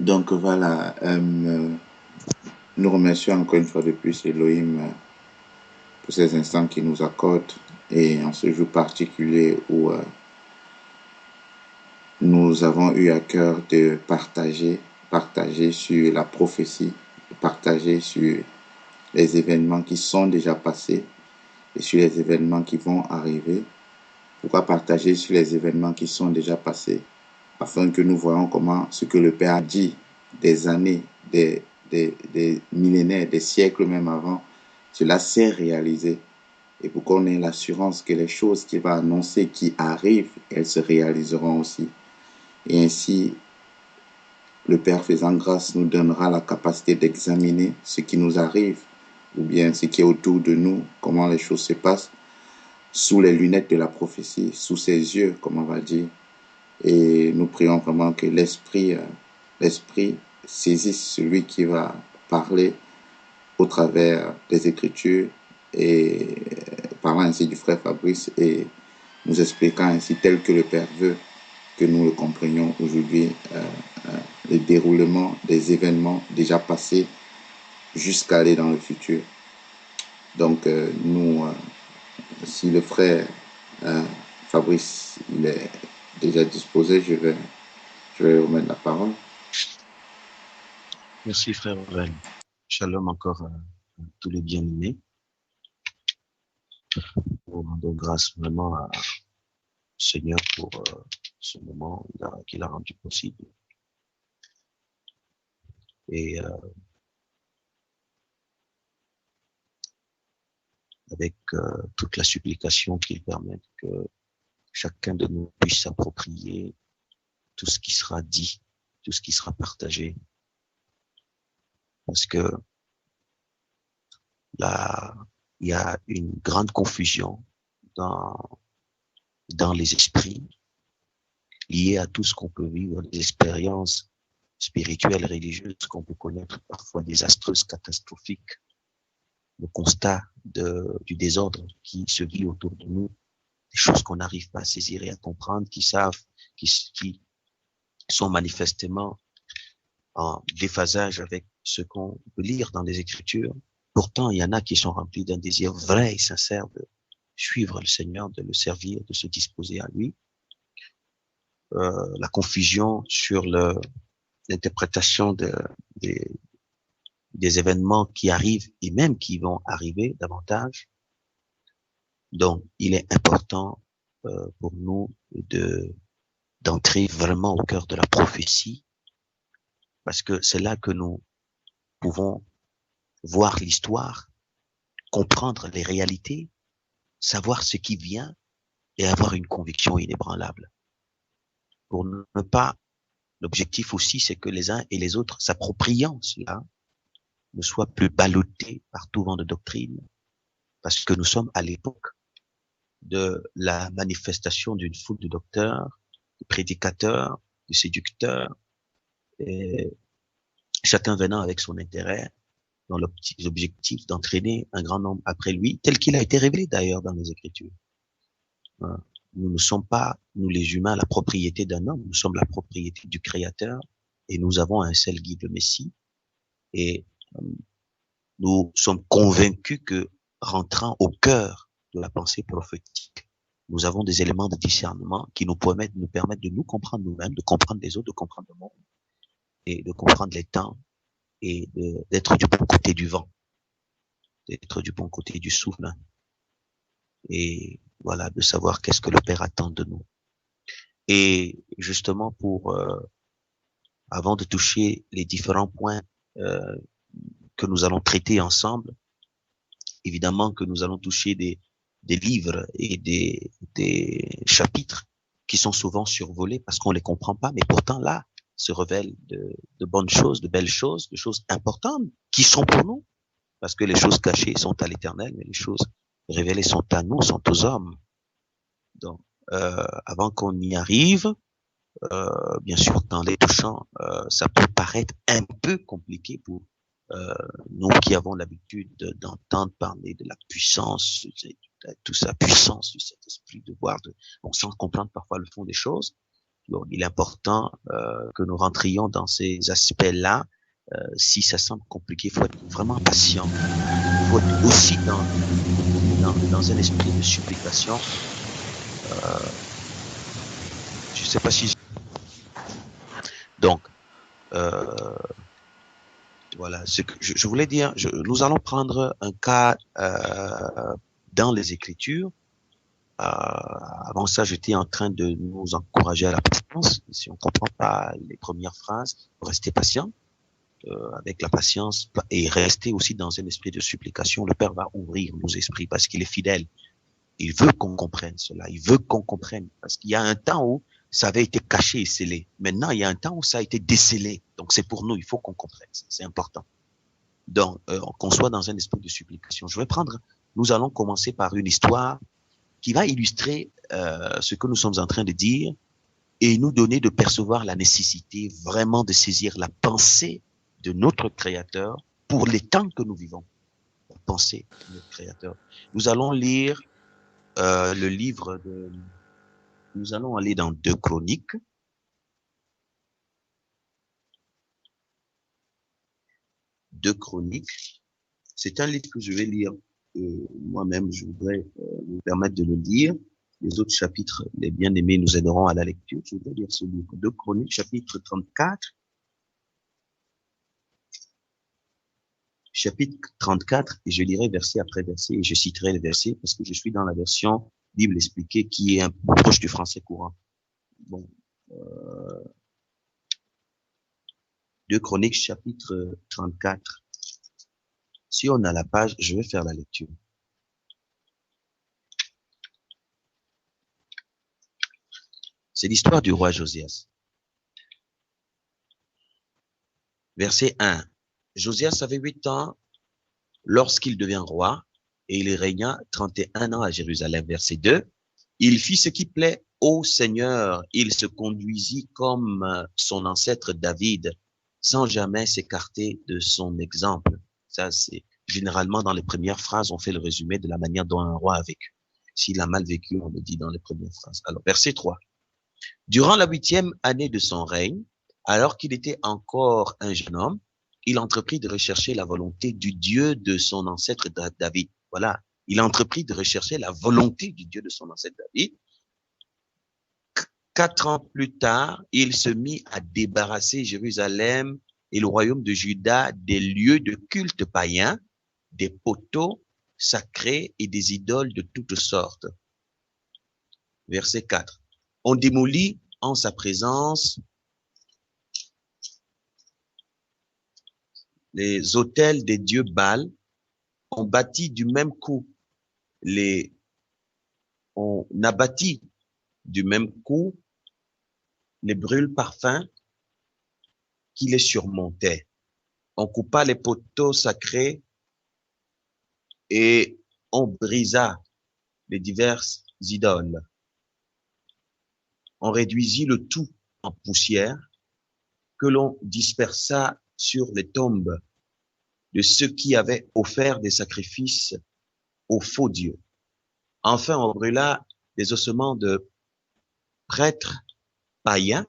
Donc voilà, nous remercions encore une fois de plus Elohim pour ces instants qu'il nous accorde et en ce jour particulier où nous avons eu à cœur de partager sur la prophétie, partager sur les événements qui sont déjà passés et sur les événements qui vont arriver. Pourquoi partager sur les événements qui sont déjà passés? Afin que nous voyons comment ce que le Père a dit des années, des millénaires, des siècles même avant, cela s'est réalisé. Et pour qu'on ait l'assurance que les choses qu'il va annoncer qui arrivent, elles se réaliseront aussi. Et ainsi, le Père faisant grâce nous donnera la capacité d'examiner ce qui nous arrive ou bien ce qui est autour de nous, comment les choses se passent, sous les lunettes de la prophétie, sous ses yeux, comme on va dire. Et nous prions vraiment que l'Esprit saisisse celui qui va parler au travers des Écritures et parlant ainsi du frère Fabrice et nous expliquant ainsi tel que le Père veut que nous le comprenions aujourd'hui, le déroulement des événements déjà passés jusqu'à aller dans le futur. Donc si le frère euh, Fabrice il est déjà disposé, je vais remettre la parole. Merci frère Aurel. Shalom encore à tous les bien-aimés. Nous rendons grâce vraiment à Seigneur pour ce moment qu'il a rendu possible. Et avec toute la supplication qu'il permette que chacun de nous puisse s'approprier tout ce qui sera dit, tout ce qui sera partagé. Parce que là, il y a une grande confusion dans les esprits liées à tout ce qu'on peut vivre, les expériences spirituelles, religieuses qu'on peut connaître, parfois désastreuses, catastrophiques, le constat du désordre qui se vit autour de nous, des choses qu'on n'arrive pas à saisir et à comprendre, qui sont manifestement en déphasage avec ce qu'on peut lire dans les Écritures. Pourtant, il y en a qui sont remplis d'un désir vrai et sincère de suivre le Seigneur, de le servir, de se disposer à lui. La confusion sur l'interprétation des événements qui arrivent et même qui vont arriver davantage. Donc, il est important pour nous d'entrer vraiment au cœur de la prophétie, parce que c'est là que nous pouvons voir l'histoire, comprendre les réalités, savoir ce qui vient et avoir une conviction inébranlable. Pour ne pas, l'objectif aussi, c'est que les uns et les autres, s'appropriant cela, ne soient plus ballottés par tout vent de doctrine, parce que nous sommes à l'époque de la manifestation d'une foule de docteurs, de prédicateurs, de séducteurs, et chacun venant avec son intérêt dans l'objectif d'entraîner un grand nombre après lui, tel qu'il a été révélé d'ailleurs dans les Écritures. Nous ne sommes pas, nous les humains, la propriété d'un homme, nous sommes la propriété du Créateur, et nous avons un seul guide, le Messie, et nous sommes convaincus que, rentrant au cœur de la pensée prophétique, nous avons des éléments de discernement qui nous permettent de nous comprendre nous-mêmes, de comprendre les autres, de comprendre le monde, et de comprendre les temps, et d'être du bon côté du vent, d'être du bon côté du souffle, et voilà, de savoir qu'est-ce que le Père attend de nous. Et justement, avant de toucher les différents points euh, que nous allons traiter ensemble, évidemment que nous allons toucher des livres et des chapitres qui sont souvent survolés parce qu'on les comprend pas, mais pourtant là se révèlent de bonnes choses, de belles choses, de choses importantes qui sont pour nous, parce que les choses cachées sont à l'Éternel, mais les choses révélées sont à nous, sont aux hommes. Donc, avant qu'on y arrive, bien sûr, dans les touchants, ça peut paraître un peu compliqué pour nous qui avons l'habitude d'entendre parler de la puissance, toute sa puissance du Saint-Esprit, de voir, on sans comprendre parfois le fond des choses. Donc, il est important que nous rentrions dans ces aspects-là. Si ça semble compliqué, il faut être vraiment patient. Il faut être aussi dans un esprit de supplication. Je sais pas si... Donc, voilà, ce que je voulais dire, nous allons prendre un cas dans les Écritures. Avant ça, j'étais en train de nous encourager à la patience. Si on comprend pas les premières phrases, restez patient avec la patience et restez aussi dans un esprit de supplication. Le Père va ouvrir nos esprits parce qu'il est fidèle. Il veut qu'on comprenne cela. Il veut qu'on comprenne parce qu'il y a un temps où ça avait été caché et scellé. Maintenant, il y a un temps où ça a été décelé. Donc, c'est pour nous. Il faut qu'on comprenne. C'est important. Donc, qu'on soit dans un esprit de supplication. Nous allons commencer par une histoire qui va illustrer ce que nous sommes en train de dire et nous donner de percevoir la nécessité vraiment de saisir la pensée de notre Créateur pour les temps que nous vivons. La pensée de notre Créateur. Nous allons lire le livre de... Nous allons aller dans 2 Chroniques. C'est un livre que je vais lire moi-même. Je voudrais me permettre de le lire. Les autres chapitres, les bien-aimés, nous aideront à la lecture. Je voudrais lire ce livre. 2 Chroniques, chapitre 34. Chapitre 34, et je lirai verset après verset, et je citerai les versets, parce que je suis dans la version Bible expliquée, qui est un peu proche du français courant. Bon, 2 Chroniques, chapitre 34. Si on a la page, je vais faire la lecture. C'est l'histoire du roi Josias. Verset 1. Josias avait 8 ans lorsqu'il devint roi, et il régna 31 ans à Jérusalem. Verset 2. Il fit ce qui plaît au Seigneur. Il se conduisit comme son ancêtre David, sans jamais s'écarter de son exemple. Ça, c'est généralement dans les premières phrases, on fait le résumé de la manière dont un roi a vécu. S'il a mal vécu, on le dit dans les premières phrases. Alors, verset 3. Durant la 8e année de son règne, alors qu'il était encore un jeune homme, il entreprit de rechercher la volonté du Dieu de son ancêtre David. Voilà, il a entrepris de rechercher la volonté du Dieu de son ancêtre David. 4 ans plus tard, il se mit à débarrasser Jérusalem et le royaume de Juda des lieux de culte païens, des poteaux sacrés et des idoles de toutes sortes. Verset 4. On démolit en sa présence les autels des dieux Baal. On bâtit du même coup on abattit du même coup les brûle-parfums qui les surmontaient. On coupa les poteaux sacrés et on brisa les diverses idoles. On réduisit le tout en poussière que l'on dispersa sur les tombes de ceux qui avaient offert des sacrifices aux faux dieux. Enfin, on brûla les ossements de prêtres païens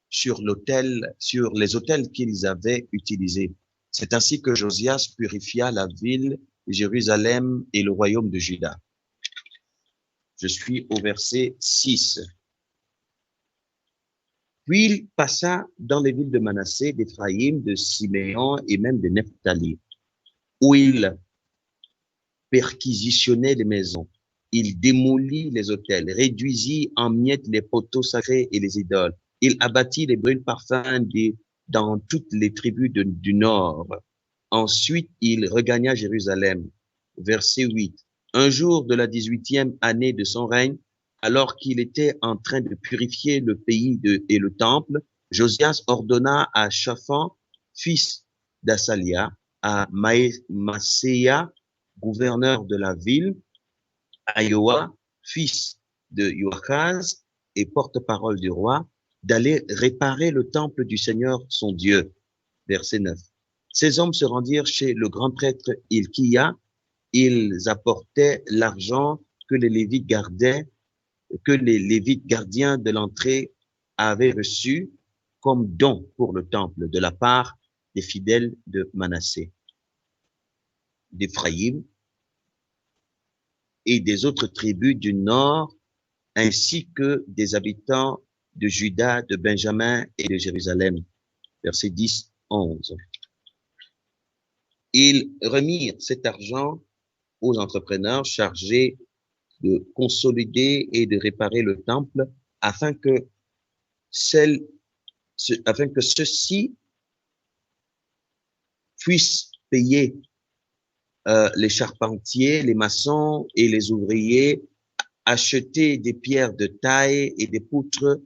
sur les autels qu'ils avaient utilisés. C'est ainsi que Josias purifia la ville de Jérusalem et le royaume de Juda. Je suis au verset 6. Puis il passa dans les villes de Manassé, d'Éphraïm, de Siméon et même de Nephtali, où il perquisitionnait les maisons. Il démolit les autels, réduisit en miettes les poteaux sacrés et les idoles. Il abattit les brûle-parfums dans toutes les tribus du nord. Ensuite, il regagna Jérusalem. Verset 8. Un jour de la 18e année de son règne, alors qu'il était en train de purifier le pays et le temple, Josias ordonna à Shaphan, fils d'Asalia, à Maséa, gouverneur de la ville, à Yoa, fils de Joachaz et porte-parole du roi, d'aller réparer le temple du Seigneur son Dieu. Verset 9. Ces hommes se rendirent chez le grand prêtre Hilkia. Ils apportaient l'argent que les Lévites gardiens de l'entrée avait reçu comme don pour le temple de la part des fidèles de Manassé, d'Éphraïm et des autres tribus du nord, ainsi que des habitants de Juda, de Benjamin et de Jérusalem. Versets 10, 11. Ils remirent cet argent aux entrepreneurs chargés de consolider et de réparer le temple afin que ceux-ci puissent payer les charpentiers, les maçons et les ouvriers, acheter des pierres de taille et des poutres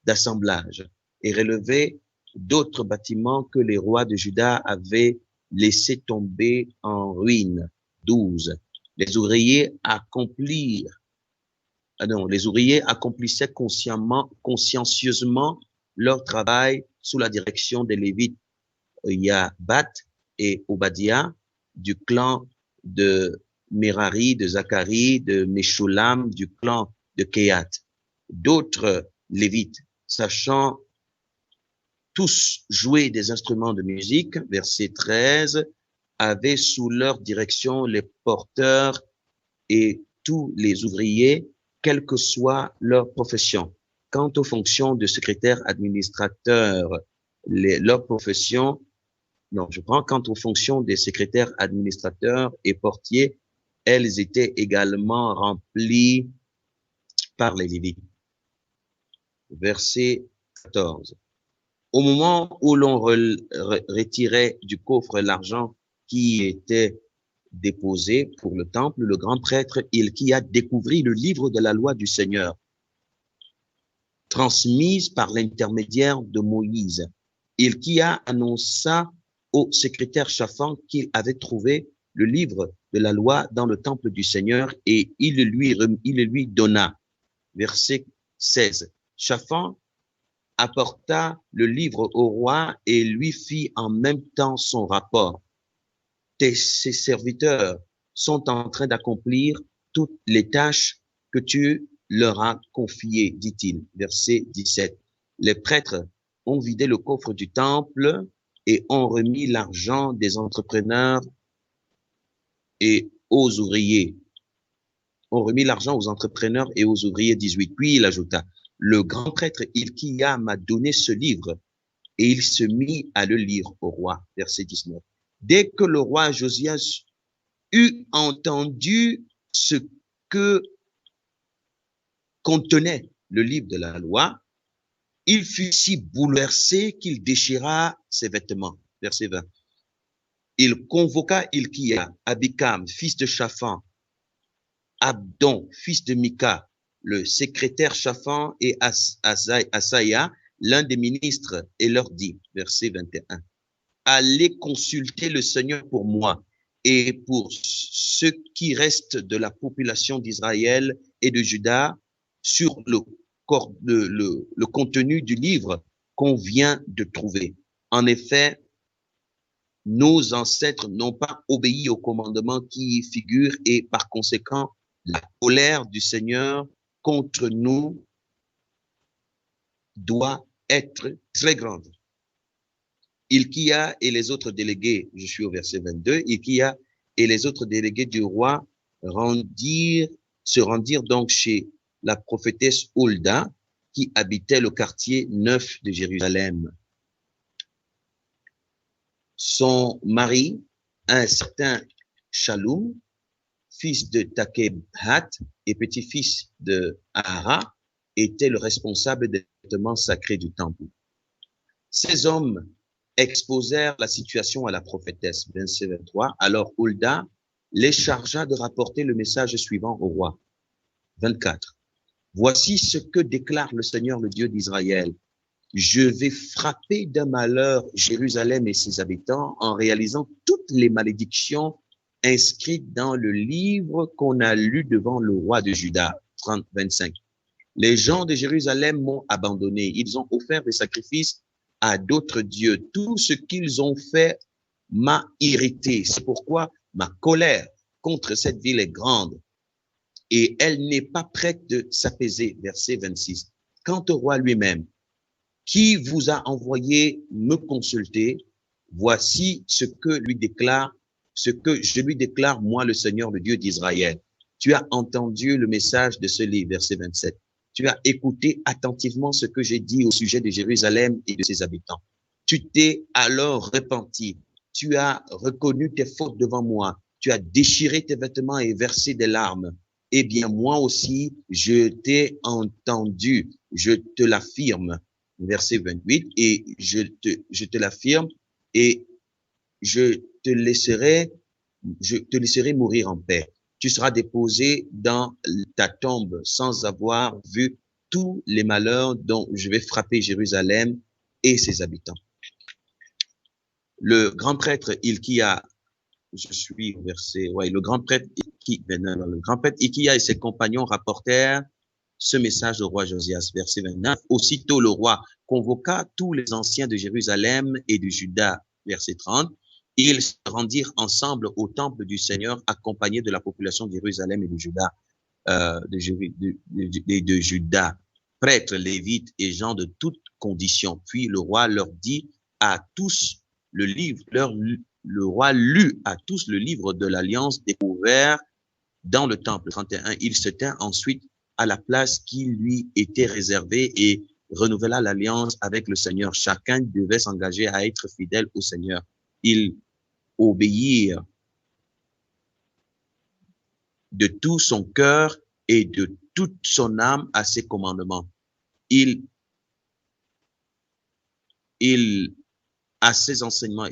d'assemblage et relever d'autres bâtiments que les rois de Juda avaient laissés tomber en ruine. 12. Les ouvriers accomplissaient consciencieusement leur travail sous la direction des Lévites Yabat et Obadiah du clan de Merari, de Zacharie, de Meshulam, du clan de Kehat. D'autres Lévites, sachant tous jouer des instruments de musique, verset 13, avaient sous leur direction les porteurs et tous les ouvriers, quelle que soit leur profession. Quant aux fonctions de secrétaire administrateur, leur profession, quant aux fonctions des secrétaires administrateurs et portiers, elles étaient également remplies par les Lévites. Verset 14. Au moment où l'on retirait du coffre l'argent qui était déposé pour le temple, le grand prêtre Hilkia découvrit le livre de la loi du Seigneur, transmise par l'intermédiaire de Moïse. Hilkia annonça au secrétaire Shaphan qu'il avait trouvé le livre de la loi dans le temple du Seigneur et il le lui donna. Verset 16. Shaphan apporta le livre au roi et lui fit en même temps son rapport. Ses serviteurs sont en train d'accomplir toutes les tâches que tu leur as confiées, dit-il. Verset 17. Les prêtres ont vidé le coffre du temple et ont remis l'argent des entrepreneurs et aux ouvriers. Ont remis l'argent aux entrepreneurs et aux ouvriers. 18. Puis il ajouta, le grand prêtre Hilkia m'a donné ce livre et il se mit à le lire au roi. Verset 19. Dès que le roi Josias eut entendu ce que contenait le livre de la loi, il fut si bouleversé qu'il déchira ses vêtements. Verset 20. Il convoqua Hilkia, Abikam, fils de Shaphan, Abdon, fils de Mika, le secrétaire Shaphan et Asaïa, l'un des ministres, et leur dit, verset 21, allez consulter le Seigneur pour moi et pour ceux qui restent de la population d'Israël et de Juda sur le contenu du livre qu'on vient de trouver. En effet, nos ancêtres n'ont pas obéi au commandement qui y figure et par conséquent, la colère du Seigneur contre nous doit être très grande. Hilkia et les autres délégués, je suis au verset 22, Hilkia et les autres délégués du roi se rendirent donc chez la prophétesse Hulda qui habitait le quartier neuf de Jérusalem. Son mari, un certain Shallum, fils de Takebhat et petit-fils de Ahara, était le responsable des vêtements sacrés du temple. Ces hommes exposèrent la situation à la prophétesse, verset 23. Alors Hulda les chargea de rapporter le message suivant au roi. 24. Voici ce que déclare le Seigneur, le Dieu d'Israël. Je vais frapper d'un malheur Jérusalem et ses habitants en réalisant toutes les malédictions inscrites dans le livre qu'on a lu devant le roi de Juda. 25. Les gens de Jérusalem m'ont abandonné. Ils ont offert des sacrifices à d'autres dieux. Tout ce qu'ils ont fait m'a irrité. C'est pourquoi ma colère contre cette ville est grande et elle n'est pas prête de s'apaiser. Verset 26. Quant au roi lui-même, qui vous a envoyé me consulter? Voici ce que je lui déclare, moi, le Seigneur, le Dieu d'Israël. Tu as entendu le message de ce livre, verset 27. Tu as écouté attentivement ce que j'ai dit au sujet de Jérusalem et de ses habitants. Tu t'es alors repenti. Tu as reconnu tes fautes devant moi. Tu as déchiré tes vêtements et versé des larmes. Eh bien, moi aussi, je t'ai entendu. Je te l'affirme. Verset 28. Et je te l'affirme et je te laisserai mourir en paix. Tu seras déposé dans ta tombe sans avoir vu tous les malheurs dont je vais frapper Jérusalem et ses habitants. Le grand prêtre Hilkia, le grand prêtre Hilkia et ses compagnons rapportèrent ce message au roi Josias, verset 29. Aussitôt le roi convoqua tous les anciens de Jérusalem et de Juda, verset 30. Ils se rendirent ensemble au temple du Seigneur, accompagnés de la population de Jérusalem et de Juda, de Juda, prêtres, lévites et gens de toutes conditions. Puis le roi leur dit à tous le roi lut à tous le livre de l'Alliance découvert dans le temple. 31. Il se tint ensuite à la place qui lui était réservée et renouvela l'alliance avec le Seigneur. Chacun devait s'engager à être fidèle au Seigneur. Ils obéirent de tout son cœur et de toute son âme à ses commandements. À ses enseignements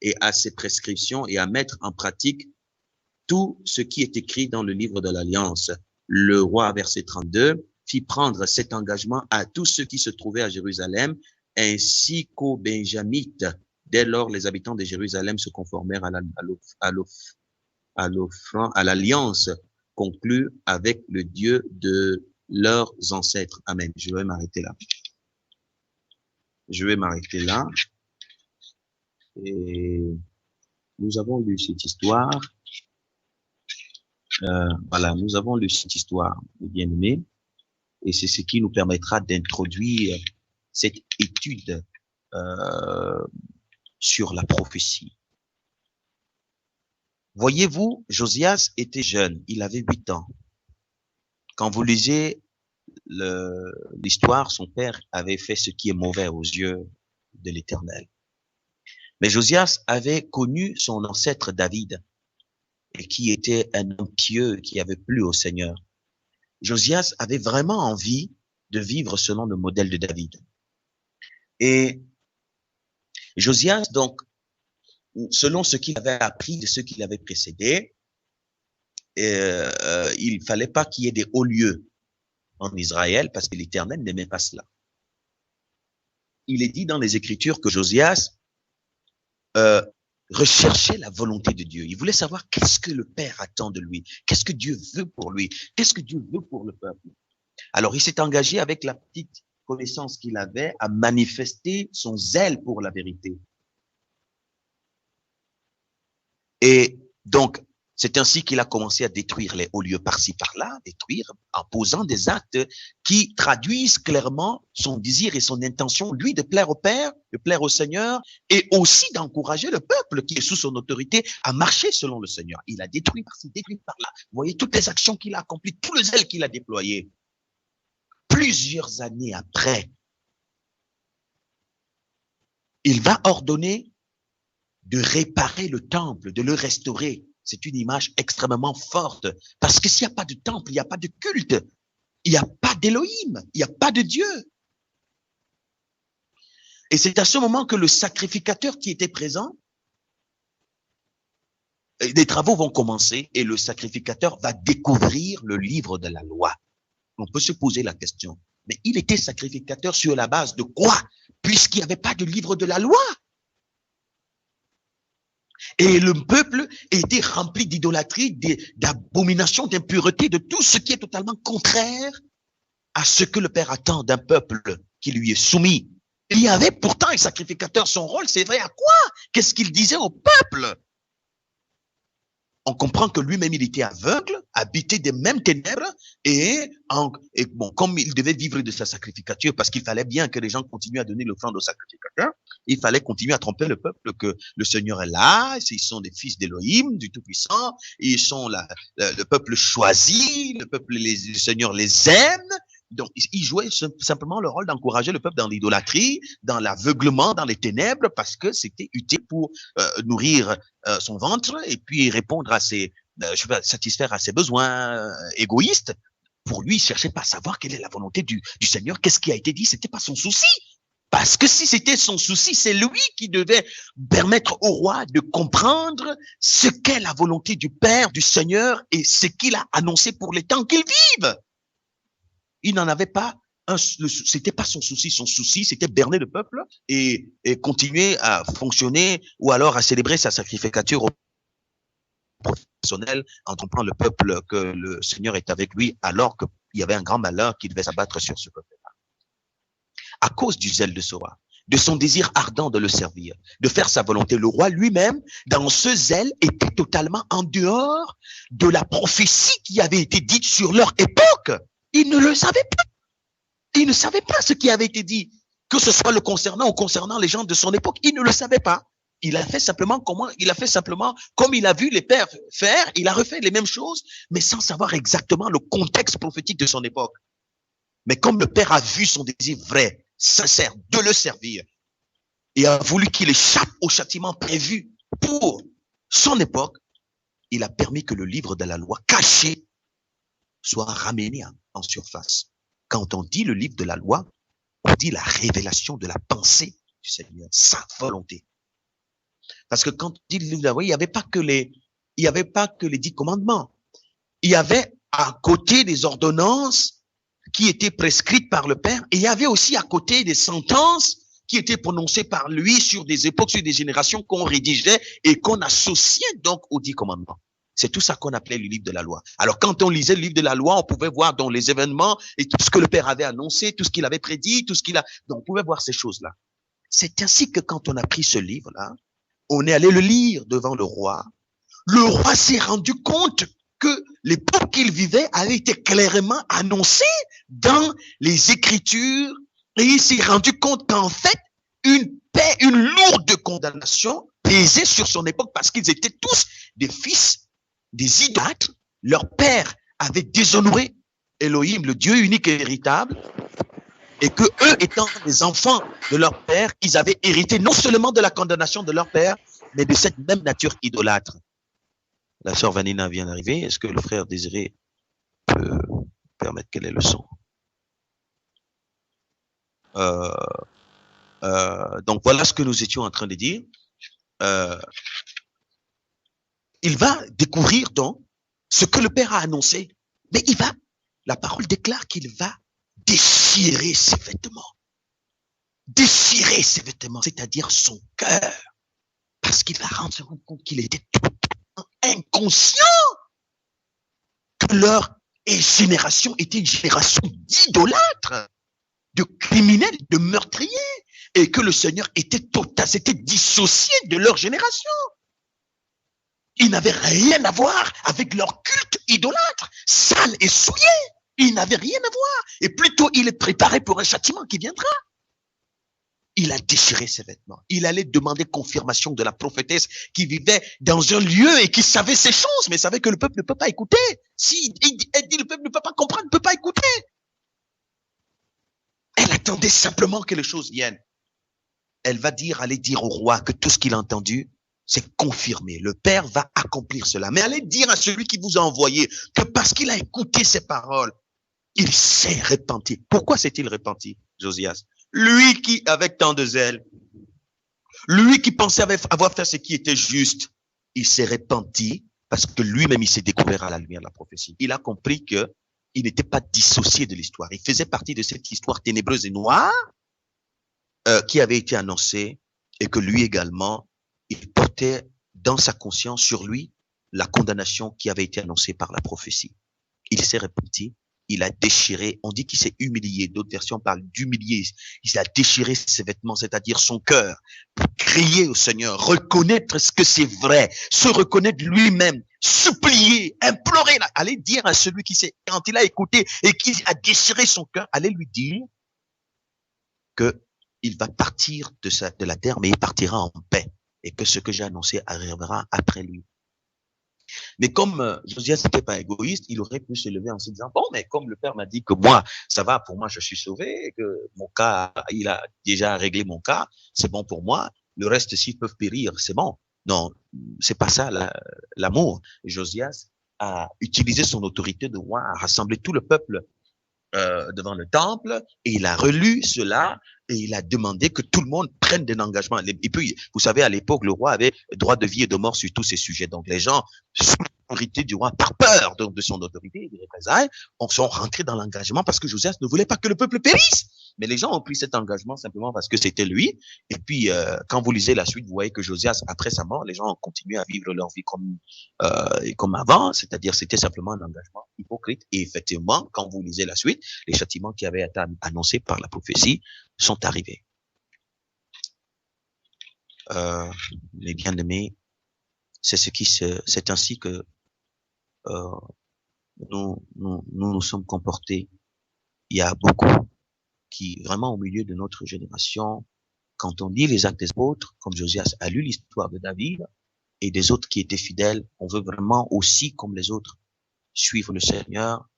et à ses prescriptions et à mettre en pratique tout ce qui est écrit dans le livre de l'Alliance. Le roi, verset 32, fit prendre cet engagement à tous ceux qui se trouvaient à Jérusalem, ainsi qu'aux Benjamites. Dès lors, les habitants de Jérusalem se conformèrent à l'alliance conclue avec le Dieu de leurs ancêtres. Amen. Je vais m'arrêter là. Et nous avons lu cette histoire. Nous avons lu cette histoire, bien-aimés, et c'est ce qui nous permettra d'introduire cette étude sur la prophétie. Voyez-vous, Josias était jeune, il avait 8 ans. Quand vous lisez l'histoire, son père avait fait ce qui est mauvais aux yeux de l'Éternel. Mais Josias avait connu son ancêtre David, et qui était un homme pieux, qui avait plu au Seigneur. Josias avait vraiment envie de vivre selon le modèle de David. Et Josias, donc, selon ce qu'il avait appris de ceux qui l'avaient précédé, il fallait pas qu'il y ait des hauts lieux en Israël, parce que l'Éternel n'aimait pas cela. Il est dit dans les Écritures que Josias recherchait la volonté de Dieu. Il voulait savoir qu'est-ce que le Père attend de lui, qu'est-ce que Dieu veut pour lui, qu'est-ce que Dieu veut pour le peuple. Alors, il s'est engagé avec la petite connaissance qu'il avait à manifester son zèle pour la vérité. Et donc, c'est ainsi qu'il a commencé à détruire les hauts lieux par-ci, par-là, détruire en posant des actes qui traduisent clairement son désir et son intention, lui, de plaire au Père, de plaire au Seigneur, et aussi d'encourager le peuple qui est sous son autorité à marcher selon le Seigneur. Il a détruit par-ci, détruit par-là. Vous voyez toutes les actions qu'il a accomplies, tout le zèle qu'il a déployé. Plusieurs années après, il va ordonner de réparer le temple, de le restaurer. C'est une image extrêmement forte. Parce que s'il n'y a pas de temple, il n'y a pas de culte. Il n'y a pas d'Élohim. Il n'y a pas de Dieu. Et c'est à ce moment que le sacrificateur qui était présent, les travaux vont commencer et le sacrificateur va découvrir le livre de la loi. On peut se poser la question. Mais il était sacrificateur sur la base de quoi? Puisqu'il n'y avait pas de livre de la loi. Et le peuple était rempli d'idolâtrie, d'abomination, d'impureté, de tout ce qui est totalement contraire à ce que le Père attend d'un peuple qui lui est soumis. Il y avait pourtant un sacrificateur, son rôle, c'est vrai à quoi? Qu'est-ce qu'il disait au peuple? on comprend que lui-même, il était aveugle, habité des mêmes ténèbres, et bon, comme il devait vivre de sa sacrificature, parce qu'il fallait bien que les gens continuent à donner l'offrande au sacrificateur, il fallait continuer à tromper le peuple que le Seigneur est là, ils sont des fils d'Élohim, du Tout-Puissant, ils sont le peuple choisi, le Seigneur les aime. Donc, il jouait simplement le rôle d'encourager le peuple dans l'idolâtrie, dans l'aveuglement, dans les ténèbres, parce que c'était utile pour nourrir son ventre et puis répondre à satisfaire à ses besoins égoïstes. Pour lui, il cherchait pas à savoir quelle est la volonté du Seigneur, qu'est-ce qui a été dit, c'était pas son souci. Parce que si c'était son souci, c'est lui qui devait permettre au roi de comprendre ce qu'est la volonté du Père, du Seigneur, et ce qu'il a annoncé pour les temps qu'ils vivent. Il n'en avait pas c'était pas son souci. Son souci, c'était berner le peuple et continuer à fonctionner ou alors à célébrer sa sacrificature professionnelle en trompant le peuple que le Seigneur est avec lui alors qu'il y avait un grand malheur qui devait s'abattre sur ce peuple-là. À cause du zèle de ce roi, de son désir ardent de le servir, de faire sa volonté, le roi lui-même, dans ce zèle, était totalement en dehors de la prophétie qui avait été dite sur leur époque. Il ne le savait pas. Il ne savait pas ce qui avait été dit, que ce soit le concernant ou concernant les gens de son époque. Il ne le savait pas. Il a fait simplement comme il a vu les pères faire, il a refait les mêmes choses, mais sans savoir exactement le contexte prophétique de son époque. Mais comme le Père a vu son désir vrai, sincère, de le servir, et a voulu qu'il échappe au châtiment prévu pour son époque, il a permis que le livre de la loi caché soit ramené en surface. Quand on dit le livre de la loi, on dit la révélation de la pensée du Seigneur, sa volonté. Parce que quand on dit le livre de la loi, il n'y avait pas que les 10 commandements. Il y avait à côté des ordonnances qui étaient prescrites par le Père, et il y avait aussi à côté des sentences qui étaient prononcées par lui sur des époques, sur des générations qu'on rédigeait et qu'on associait donc aux 10 commandements. C'est tout ça qu'on appelait le livre de la loi. Alors, quand on lisait le livre de la loi, on pouvait voir dans les événements et tout ce que le Père avait annoncé, tout ce qu'il avait prédit, donc on pouvait voir ces choses-là. C'est ainsi que quand on a pris ce livre-là, on est allé le lire devant le roi. Le roi s'est rendu compte que l'époque qu'il vivait avait été clairement annoncée dans les Écritures et il s'est rendu compte qu'en fait, une lourde condamnation pesait sur son époque parce qu'ils étaient tous des fils des idolâtres. Leur père avait déshonoré Elohim, le Dieu unique et véritable, et que eux étant des enfants de leur père, ils avaient hérité non seulement de la condamnation de leur père, mais de cette même nature idolâtre. La sœur Vanina vient d'arriver. Est-ce que le frère Désiré peut permettre qu'elle ait le son? Donc voilà ce que nous étions en train de dire. Il va découvrir donc ce que le Père a annoncé, mais la parole déclare qu'il va déchirer ses vêtements. Déchirer ses vêtements, c'est-à-dire son cœur, parce qu'il va se rendre compte qu'il était totalement inconscient que leur génération était une génération d'idolâtres, de criminels, de meurtriers, et que le Seigneur s'était dissocié de leur génération. Il n'avait rien à voir avec leur culte idolâtre, sale et souillé. Il n'avait rien à voir. Et plutôt, il est préparé pour un châtiment qui viendra. Il a déchiré ses vêtements. Il allait demander confirmation de la prophétesse qui vivait dans un lieu et qui savait ces choses, mais savait que le peuple ne peut pas écouter. Si elle dit le peuple ne peut pas comprendre, ne peut pas écouter. Elle attendait simplement que les choses viennent. Elle va aller dire au roi que tout ce qu'il a entendu, c'est confirmé. Le Père va accomplir cela. Mais allez dire à celui qui vous a envoyé que parce qu'il a écouté ces paroles, il s'est repenti. Pourquoi s'est-il repenti, Josias? Lui qui, avec tant de zèle, lui qui pensait avoir fait ce qui était juste, il s'est repenti parce que lui-même, il s'est découvert à la lumière de la prophétie. Il a compris que il n'était pas dissocié de l'histoire. Il faisait partie de cette histoire ténébreuse et noire qui avait été annoncée et que lui également, il portait dans sa conscience sur lui la condamnation qui avait été annoncée par la prophétie. Il s'est repenti, il a déchiré, on dit qu'il s'est humilié, d'autres versions parlent d'humilier, il a déchiré ses vêtements, c'est-à-dire son cœur, pour crier au Seigneur, reconnaître ce que c'est vrai, se reconnaître lui-même supplier, implorer, allez dire à celui qui s'est, quand il a écouté et qui a déchiré son cœur, allez lui dire que il va partir de la terre, mais il partira en paix et que ce que j'ai annoncé arrivera après lui. Mais comme Josias n'était pas égoïste, il aurait pu se lever en se disant, bon, mais comme le Père m'a dit que moi, ça va, pour moi, je suis sauvé, et que mon cas, il a déjà réglé mon cas, c'est bon pour moi, le reste, s'ils peuvent périr, c'est bon. Non, c'est pas ça l'amour. Josias a utilisé son autorité de roi, a rassemblé tout le peuple devant le temple et il a relu cela et il a demandé que tout le monde prenne des engagements. Et puis, vous savez, à l'époque, le roi avait droit de vie et de mort sur tous ces sujets. Donc, les gens, sous l'autorité du roi, par peur donc, de son autorité et des représailles, sont rentrés dans l'engagement parce que Josias ne voulait pas que le peuple périsse. Mais les gens ont pris cet engagement simplement parce que c'était lui. Et puis, quand vous lisez la suite, vous voyez que Josias, après sa mort, les gens ont continué à vivre leur vie comme avant, c'est-à-dire c'était simplement un engagement hypocrite. Et effectivement, quand vous lisez la suite, les châtiments qui avaient été annoncés par la prophétie sont arrivés. Les bien-aimés, c'est ainsi que nous sommes comportés. Il y a beaucoup qui, vraiment au milieu de notre génération, quand on lit les actes des autres, comme Josias a lu l'histoire de David et des autres qui étaient fidèles, on veut vraiment aussi, comme les autres, suivre le Seigneur,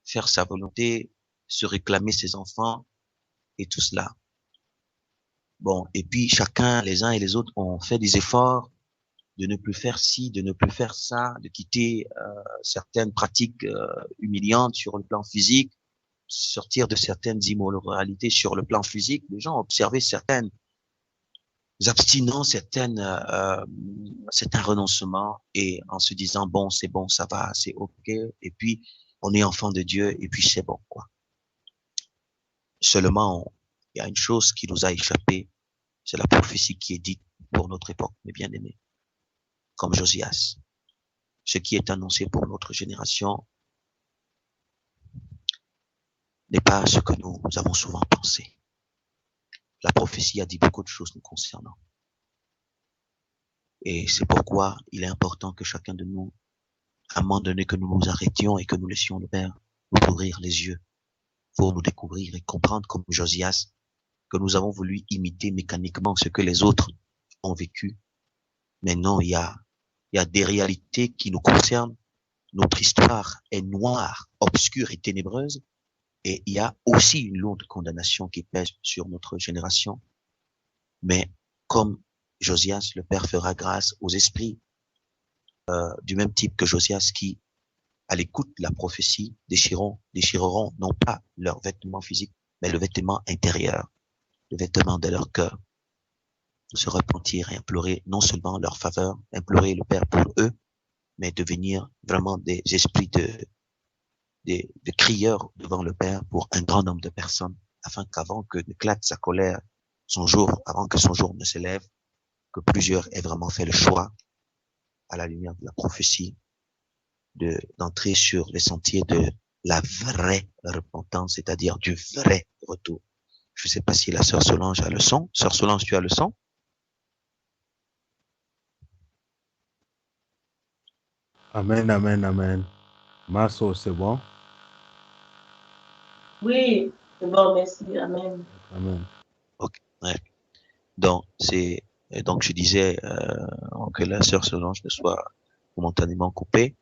faire sa volonté, se réclamer ses enfants et tout cela. Bon, et puis chacun, les uns et les autres, ont fait des efforts de ne plus faire ci, de ne plus faire ça, de quitter certaines pratiques humiliantes sur le plan physique, sortir de certaines immoralités sur le plan physique. Les gens ont observé certaines abstinences, certains renoncements et en se disant bon, ça va, c'est ok. Et puis on est enfant de Dieu et puis c'est bon quoi. Seulement, il y a une chose qui nous a échappé, c'est la prophétie qui est dite pour notre époque, mes bien-aimés, comme Josias. Ce qui est annoncé pour notre génération n'est pas ce que nous avons souvent pensé. La prophétie a dit beaucoup de choses nous concernant. Et c'est pourquoi il est important que chacun de nous, à un moment donné, que nous nous arrêtions et que nous laissions le Père nous ouvrir les yeux pour nous découvrir et comprendre comme Josias que nous avons voulu imiter mécaniquement ce que les autres ont vécu. Mais non, il y a des réalités qui nous concernent. Notre histoire est noire, obscure et ténébreuse. Et il y a aussi une lourde condamnation qui pèse sur notre génération. Mais comme Josias, le Père fera grâce aux esprits du même type que Josias qui, à l'écoute de la prophétie, déchireront non pas leurs vêtements physiques, mais le vêtement intérieur, le vêtement de leur cœur, se repentir et implorer non seulement leur faveur, implorer le Père pour eux, mais devenir vraiment des esprits de crieurs devant le Père pour un grand nombre de personnes, afin qu'avant que n'éclate sa colère, avant que son jour ne s'élève, que plusieurs aient vraiment fait le choix, à la lumière de la prophétie, d'entrer sur les sentiers de la vraie repentance, c'est-à-dire du vrai retour. Je ne sais pas si la sœur Solange a le son. Sœur Solange, tu as le son? Amen, amen, amen. Marceau, c'est bon? Oui, c'est bon, merci. Amen. Amen. Ok. Ouais. Donc, je disais que la sœur Solange ne soit momentanément coupée,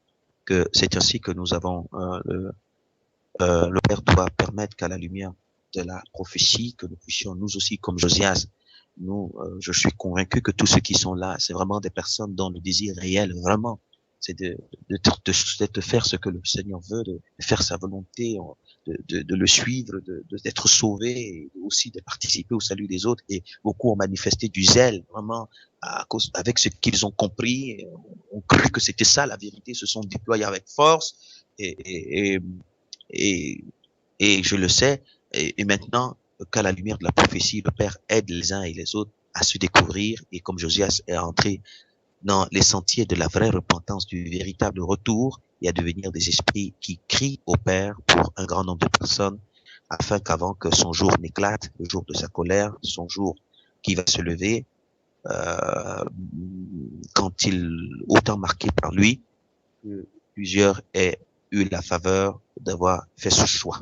que c'est ainsi que nous avons le Père doit permettre qu'à la lumière de la prophétie, que nous puissions nous aussi, comme Josias, je suis convaincu que tous ceux qui sont là, c'est vraiment des personnes dont le désir réel, vraiment, c'est de faire ce que le Seigneur veut, de faire sa volonté, de le suivre, d'être sauvé, et aussi de participer au salut des autres. Et beaucoup ont manifesté du zèle, vraiment, avec ce qu'ils ont compris, ont cru que c'était ça la vérité, se sont déployés avec force, et je le sais, et maintenant, qu'à la lumière de la prophétie, le Père aide les uns et les autres à se découvrir, et comme Josias est entré dans les sentiers de la vraie repentance, du véritable retour, et à devenir des esprits qui crient au Père pour un grand nombre de personnes, afin qu'avant que son jour n'éclate, le jour de sa colère, son jour qui va se lever, quand il, autant marqué par lui, que plusieurs aient eu la faveur d'avoir fait ce choix.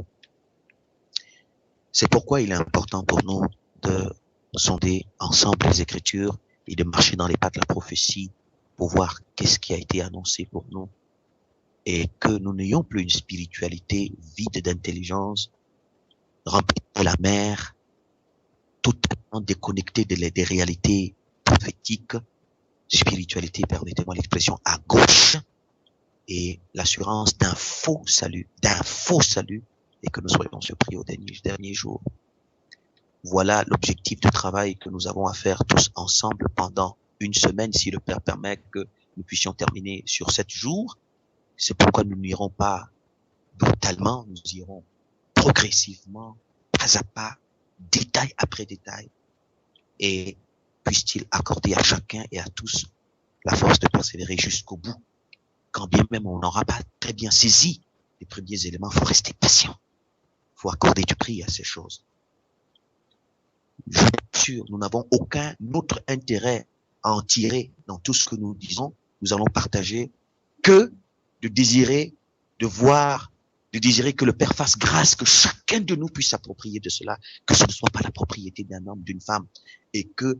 C'est pourquoi il est important pour nous de sonder ensemble les Écritures et de marcher dans les pas de la prophétie pour voir qu'est-ce qui a été annoncé pour nous et que nous n'ayons plus une spiritualité vide d'intelligence, remplie de la mer, totalement déconnectée des réalités prophétiques, spiritualité, permettez-moi l'expression, à gauche, et l'assurance d'un faux salut, et que nous soyons surpris au dernier jour. Voilà l'objectif de travail que nous avons à faire tous ensemble pendant une semaine, si le Père permet que nous puissions terminer sur 7 jours. C'est pourquoi nous n'irons pas brutalement, nous irons progressivement, pas à pas, détail après détail, et puisse-t-il accorder à chacun et à tous la force de persévérer jusqu'au bout. Quand bien même on n'aura pas très bien saisi les premiers éléments, il faut rester patient. Il faut accorder du prix à ces choses. Je suis sûr, nous n'avons aucun autre intérêt à en tirer dans tout ce que nous disons, nous allons partager, que de désirer, de voir, de désirer que le Père fasse grâce, que chacun de nous puisse s'approprier de cela, que ce ne soit pas la propriété d'un homme, d'une femme, et que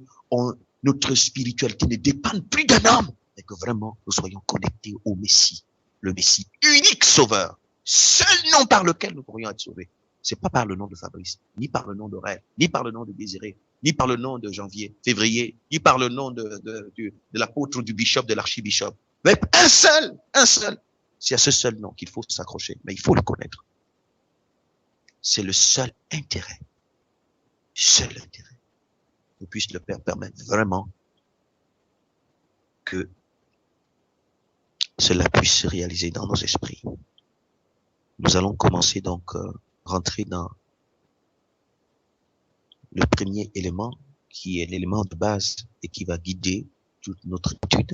notre spiritualité ne dépende plus d'un homme, mais que vraiment nous soyons connectés au Messie, le Messie unique sauveur, seul nom par lequel nous pourrions être sauvés. C'est pas par le nom de Fabrice, ni par le nom d'Aurèle, ni par le nom de Désiré, ni par le nom de Janvier, Février, ni par le nom de l'apôtre ou du bishop, de l'archibishop. Mais un seul. C'est à ce seul nom qu'il faut s'accrocher, mais il faut le connaître. C'est le seul intérêt. Que puisse le Père permettre vraiment que cela puisse se réaliser dans nos esprits. Nous allons commencer donc rentrer dans le premier élément qui est l'élément de base et qui va guider toute notre étude,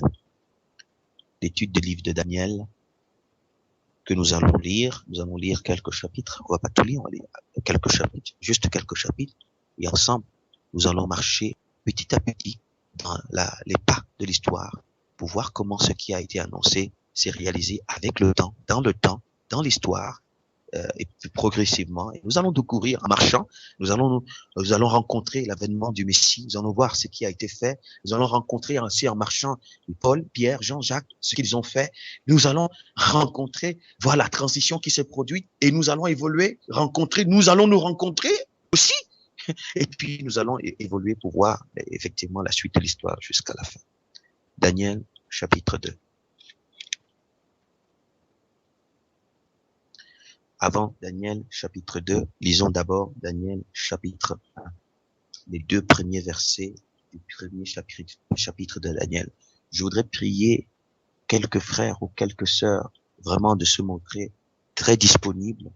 l'étude du livre de Daniel que nous allons lire. Nous allons lire quelques chapitres. On va pas tout lire, on va lire quelques chapitres, juste quelques chapitres. Et ensemble, nous allons marcher petit à petit dans les pas de l'histoire pour voir comment ce qui a été annoncé s'est réalisé avec le temps, dans l'histoire, et puis progressivement. Et nous allons découvrir en marchant, nous allons rencontrer l'avènement du Messie, nous allons voir ce qui a été fait, nous allons rencontrer ainsi en marchant Paul, Pierre, Jean, Jacques, ce qu'ils ont fait, nous allons rencontrer, voir la transition qui s'est produite et nous allons évoluer, nous allons nous rencontrer aussi, et puis nous allons évoluer pour voir effectivement la suite de l'histoire jusqu'à la fin. Daniel, chapitre 2. Avant Daniel, chapitre 2, lisons d'abord Daniel, chapitre 1. Les 2 premiers versets du premier chapitre de Daniel. Je voudrais prier quelques frères ou quelques sœurs vraiment de se montrer très disponibles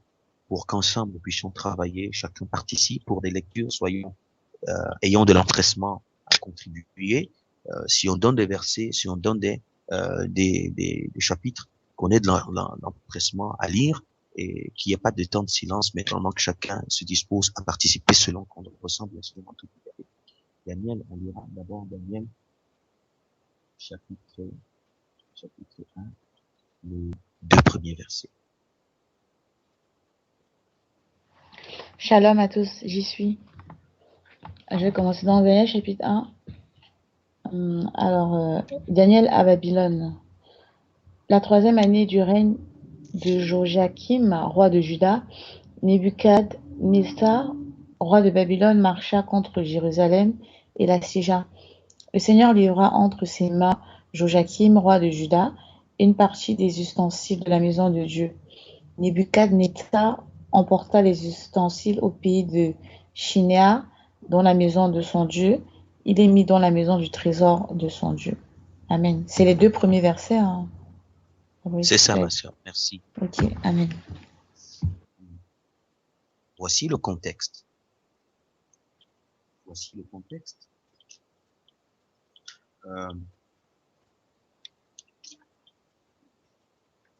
pour qu'ensemble nous puissions travailler, chacun participe pour des lectures, ayons de l'empressement à contribuer. Si on donne des versets, si on donne des chapitres, qu'on ait de l'empressement à lire, et qu'il n'y ait pas de temps de silence, mais vraiment que chacun se dispose à participer selon qu'on ressent bien sûr dans tout le temps. Daniel, on lira d'abord Daniel, chapitre 1, les 2 premiers versets. Shalom à tous, j'y suis. Je vais commencer dans Daniel, chapitre 1. Daniel à Babylone. La 3e année du règne de Joachim, roi de Juda, Nebuchadnezzar, roi de Babylone, marcha contre Jérusalem et l'assiégea. Le Seigneur livra entre ses mains Joachim, roi de Juda, et une partie des ustensiles de la maison de Dieu. Nebuchadnezzar emporta les ustensiles au pays de Shinéar, dans la maison de son Dieu. Il les mit dans la maison du trésor de son Dieu. Amen. C'est les 2 premiers versets. Hein. Oui, c'est ça, ma sœur. Merci. Ok, amen. Voici le contexte.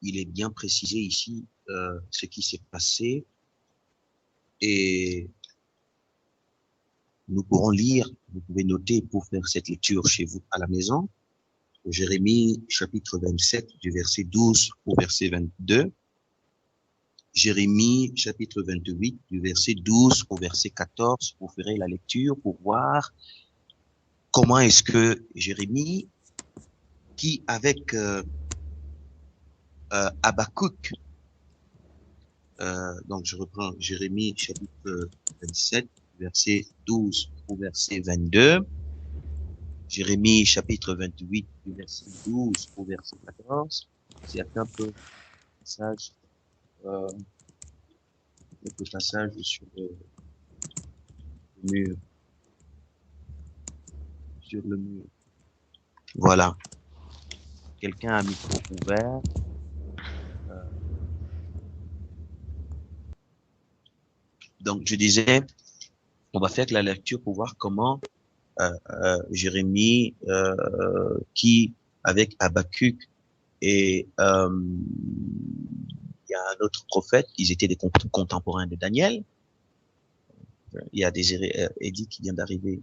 Il est bien précisé ici ce qui s'est passé et nous pourrons lire, vous pouvez noter pour faire cette lecture chez vous à la maison. Jérémie chapitre 27 du verset 12 au verset 22. Jérémie chapitre 28 du verset 12 au verset 14. Vous ferez la lecture pour voir comment est-ce que Jérémie, qui avec Habakkuk, donc je reprends Jérémie chapitre 27 verset 12 au verset 22. Jérémie chapitre 28 du verset 12 au verset 14. C'est un peu passage, quelques passages sur le mur. Sur le mur. Voilà. Quelqu'un a micro ouvert. Donc je disais, on va faire la lecture pour voir comment Jérémie, qui avec Habakkuk et il y a un autre prophète, ils étaient des contemporains de Daniel. Il y a Désiré Eddy qui vient d'arriver.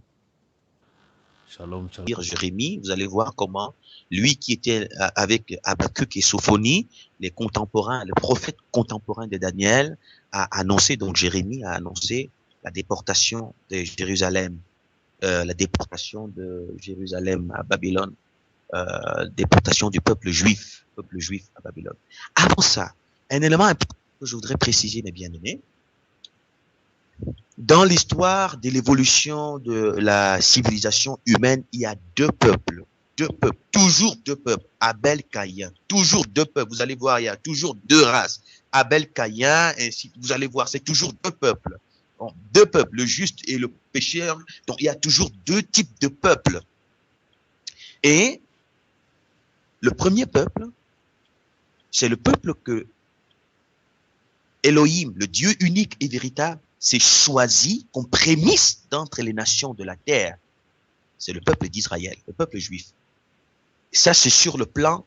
Shalom, shalom. Lire Jérémie, vous allez voir comment lui qui était avec Habakkuk et Sophonie, les contemporains, le prophète contemporain de Daniel, a annoncé, donc Jérémie a annoncé la déportation de Jérusalem, la déportation de Jérusalem à Babylone, déportation du peuple juif à Babylone. Avant ça, un élément important que je voudrais préciser, mes bien-aimés, dans l'histoire de l'évolution de la civilisation humaine, il y a deux peuples, toujours deux peuples, Abel, Caïn, toujours deux peuples. Vous allez voir, il y a toujours deux races, Abel, Caïn, ainsi, vous allez voir, c'est toujours deux peuples. Bon, deux peuples, le juste et le pécheur. Donc, il y a toujours deux types de peuples. Et le premier peuple, c'est le peuple que Elohim, le Dieu unique et véritable, s'est choisi comme prémisse d'entre les nations de la terre. C'est le peuple d'Israël, le peuple juif. Et ça, c'est sur le plan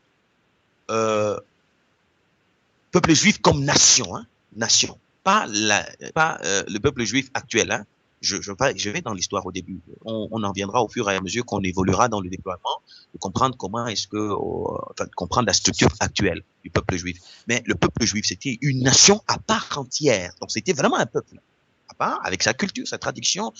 peuple juif comme nation, hein, nation. Pas le peuple juif actuel. Hein. Je vais dans l'histoire au début. On en viendra au fur et à mesure qu'on évoluera dans le déploiement, de comprendre comment est-ce que, de comprendre la structure actuelle du peuple juif. Mais le peuple juif, c'était une nation à part entière. Donc, c'était vraiment un peuple à part, avec sa culture, sa tradition,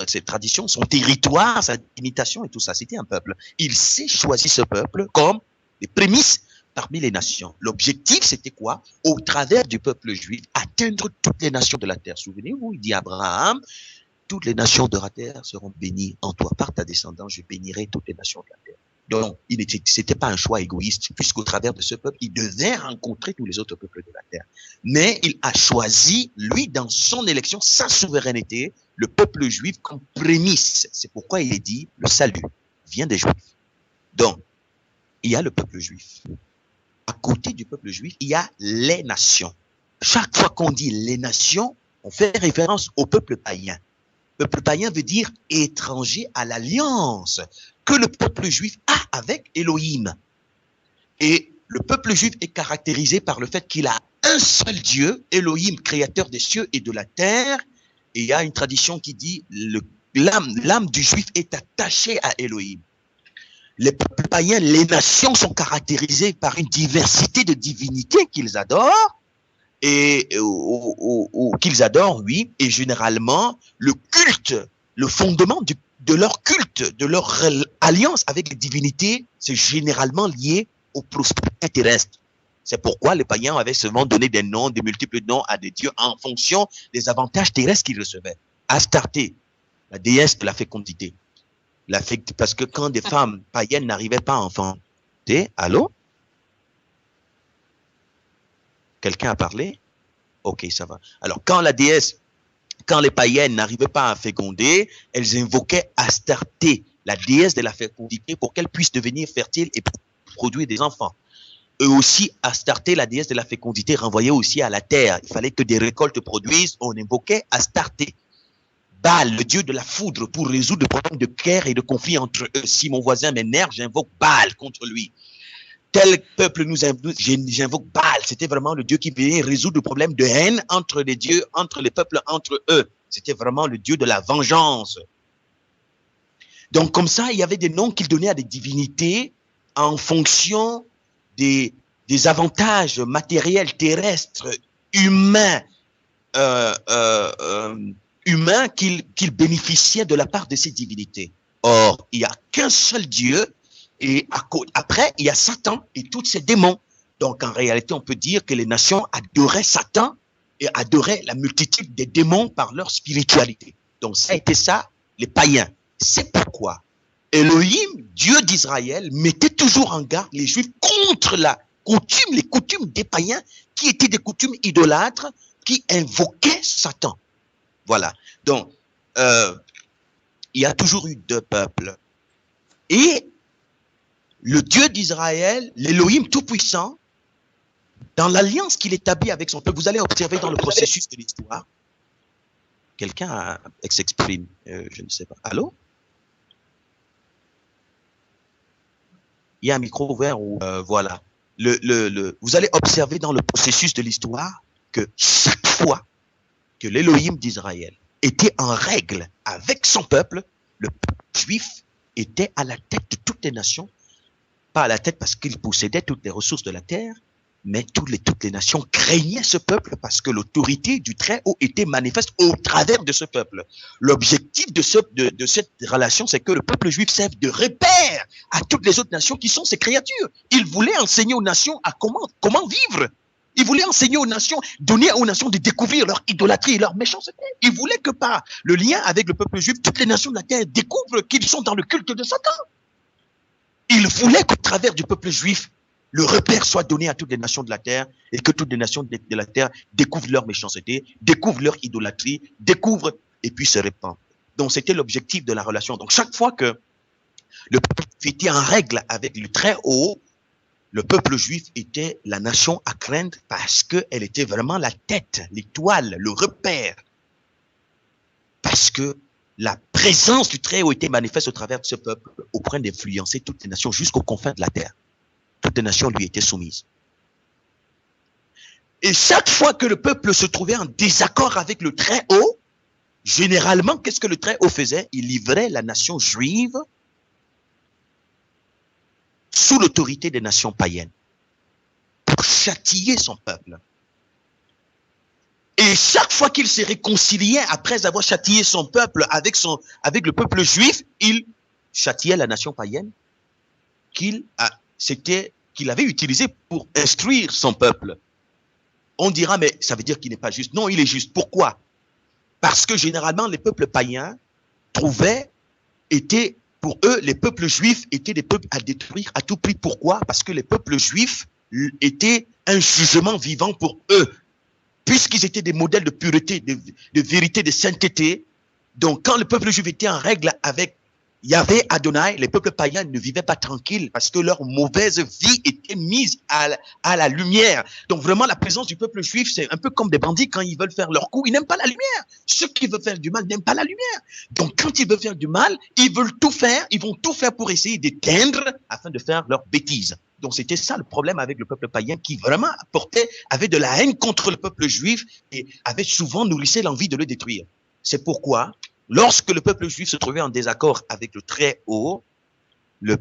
ses traditions, son territoire, sa limitation et tout ça. C'était un peuple. Il s'est choisi ce peuple comme les prémices parmi les nations. L'objectif, c'était quoi? Au travers du peuple juif, atteindre toutes les nations de la terre. Souvenez-vous, il dit à Abraham, toutes les nations de la terre seront bénies en toi. Par ta descendance, je bénirai toutes les nations de la terre. Donc, c'était pas un choix égoïste, puisqu'au travers de ce peuple, il devait rencontrer tous les autres peuples de la terre. Mais il a choisi, lui, dans son élection, sa souveraineté, le peuple juif comme prémisse. C'est pourquoi il est dit, le salut vient des Juifs. Donc, il y a le peuple juif. À côté du peuple juif, il y a les nations. Chaque fois qu'on dit les nations, on fait référence au peuple païen. Peuple païen veut dire étranger à l'alliance que le peuple juif a avec Elohim. Et le peuple juif est caractérisé par le fait qu'il a un seul Dieu, Elohim, créateur des cieux et de la terre. Et il y a une tradition qui dit l'âme du juif est attachée à Elohim. Les peuples païens, les nations sont caractérisées par une diversité de divinités qu'ils adorent, et qu'ils adorent, oui, et généralement, le culte, le fondement de leur culte, de leur alliance avec les divinités, c'est généralement lié aux prospérités terrestres. C'est pourquoi les païens avaient seulement donné des noms, des multiples noms à des dieux en fonction des avantages terrestres qu'ils recevaient. Astarté, la déesse de la fécondité. Parce que quand des femmes païennes n'arrivaient pas à enfanter, allô? Quelqu'un a parlé? Ok, ça va. Alors, quand les païennes n'arrivaient pas à féconder, elles invoquaient Astarté, la déesse de la fécondité, pour qu'elle puisse devenir fertile et produire des enfants. Eux aussi, Astarté, la déesse de la fécondité, renvoyait aussi à la terre. Il fallait que des récoltes produisent. On invoquait Astarté. Baal, le dieu de la foudre, pour résoudre le problème de guerre et de conflit entre eux. Si mon voisin m'énerve, j'invoque Baal contre lui. Tel peuple j'invoque Baal. C'était vraiment le dieu qui venait résoudre le problème de haine entre les dieux, entre les peuples, entre eux. C'était vraiment le dieu de la vengeance. Donc comme ça, il y avait des noms qu'il donnait à des divinités en fonction des avantages matériels, terrestres, humains, humains qu'il bénéficiait de la part de ces divinités. Or, il n'y a qu'un seul Dieu, et après, il y a Satan et tous ses démons. Donc, en réalité, on peut dire que les nations adoraient Satan et adoraient la multitude des démons par leur spiritualité. Donc, ça a été ça, les païens. C'est pourquoi Elohim, Dieu d'Israël, mettait toujours en garde les Juifs contre les coutumes des païens qui étaient des coutumes idolâtres qui invoquaient Satan. Voilà. Donc, il y a toujours eu deux peuples. Et le Dieu d'Israël, l'Elohim Tout-Puissant, dans l'alliance qu'il établit avec son peuple, vous allez observer dans le processus de l'histoire. Quelqu'un s'exprime, je ne sais pas. Allô? Il y a un micro ouvert ou voilà. Vous allez observer dans le processus de l'histoire que chaque fois que l'Elohim d'Israël était en règle avec son peuple, le peuple juif était à la tête de toutes les nations, pas à la tête parce qu'il possédait toutes les ressources de la terre, mais toutes les nations craignaient ce peuple parce que l'autorité du Très-Haut était manifeste au travers de ce peuple. L'objectif de cette relation, c'est que le peuple juif serve de repère à toutes les autres nations qui sont ses créatures. Il voulait enseigner aux nations à comment vivre. Il voulait enseigner aux nations, donner aux nations de découvrir leur idolâtrie et leur méchanceté. Il voulait que par le lien avec le peuple juif, toutes les nations de la terre découvrent qu'ils sont dans le culte de Satan. Il voulait qu'au travers du peuple juif, le repère soit donné à toutes les nations de la terre et que toutes les nations de la terre découvrent leur méchanceté, découvrent leur idolâtrie, découvrent et puis se répandent. Donc, c'était l'objectif de la relation. Donc, chaque fois que le peuple était en règle avec le Très-Haut, le peuple juif était la nation à craindre parce qu'elle était vraiment la tête, l'étoile, le repère. Parce que la présence du Très-Haut était manifeste au travers de ce peuple au point d'influencer toutes les nations jusqu'aux confins de la terre. Toutes les nations lui étaient soumises. Et chaque fois que le peuple se trouvait en désaccord avec le Très-Haut, généralement, qu'est-ce que le Très-Haut faisait? Il livrait la nation juive sous l'autorité des nations païennes pour châtier son peuple. Et chaque fois qu'il se réconciliait après avoir châtié son peuple avec le peuple juif, il châtiait la nation païenne qu'il avait utilisé pour instruire son peuple. On dira, mais ça veut dire qu'il n'est pas juste. Non, il est juste. Pourquoi? Parce que généralement, les peuples païens pour eux, les peuples juifs étaient des peuples à détruire à tout prix. Pourquoi? Parce que les peuples juifs étaient un jugement vivant pour eux. Puisqu'ils étaient des modèles de pureté, de vérité, de sainteté. Donc, quand le peuple juif était en règle avec Yahvé Adonai, les peuples païens ne vivaient pas tranquilles parce que leur mauvaise vie était mise à la lumière. Donc vraiment, la présence du peuple juif, c'est un peu comme des bandits quand ils veulent faire leur coup. Ils n'aiment pas la lumière. Ceux qui veulent faire du mal n'aiment pas la lumière. Donc quand ils veulent faire du mal, ils vont tout faire pour essayer d'éteindre afin de faire leurs bêtises. Donc c'était ça le problème avec le peuple païen qui vraiment avait de la haine contre le peuple juif et avait souvent nourrissé l'envie de le détruire. C'est pourquoi lorsque le peuple juif se trouvait en désaccord avec le Très-Haut, le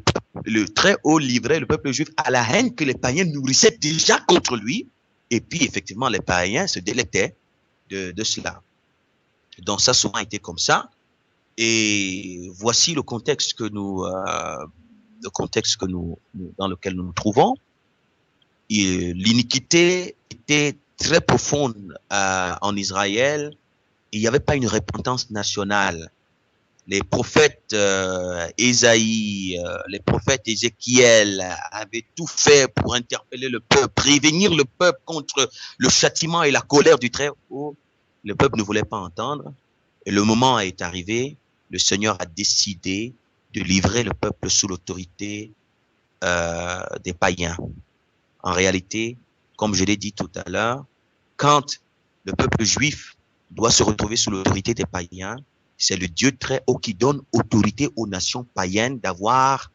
Très-Haut livrait le peuple juif à la haine que les païens nourrissaient déjà contre lui. Et puis, effectivement, les païens se délectaient de cela. Donc, ça a souvent été comme ça. Et voici le contexte dans lequel nous nous trouvons. L'iniquité était très profonde en Israël. Il n'y avait pas une repentance nationale. Les prophètes Ésaïe, les prophètes Ézéchiel avaient tout fait pour interpeller le peuple, prévenir le peuple contre le châtiment et la colère du Très-Haut. Le peuple ne voulait pas entendre. Et le moment est arrivé. Le Seigneur a décidé de livrer le peuple sous l'autorité des païens. En réalité, comme je l'ai dit tout à l'heure, quand le peuple juif doit se retrouver sous l'autorité des païens, c'est le Dieu Très-Haut qui donne autorité aux nations païennes d'avoir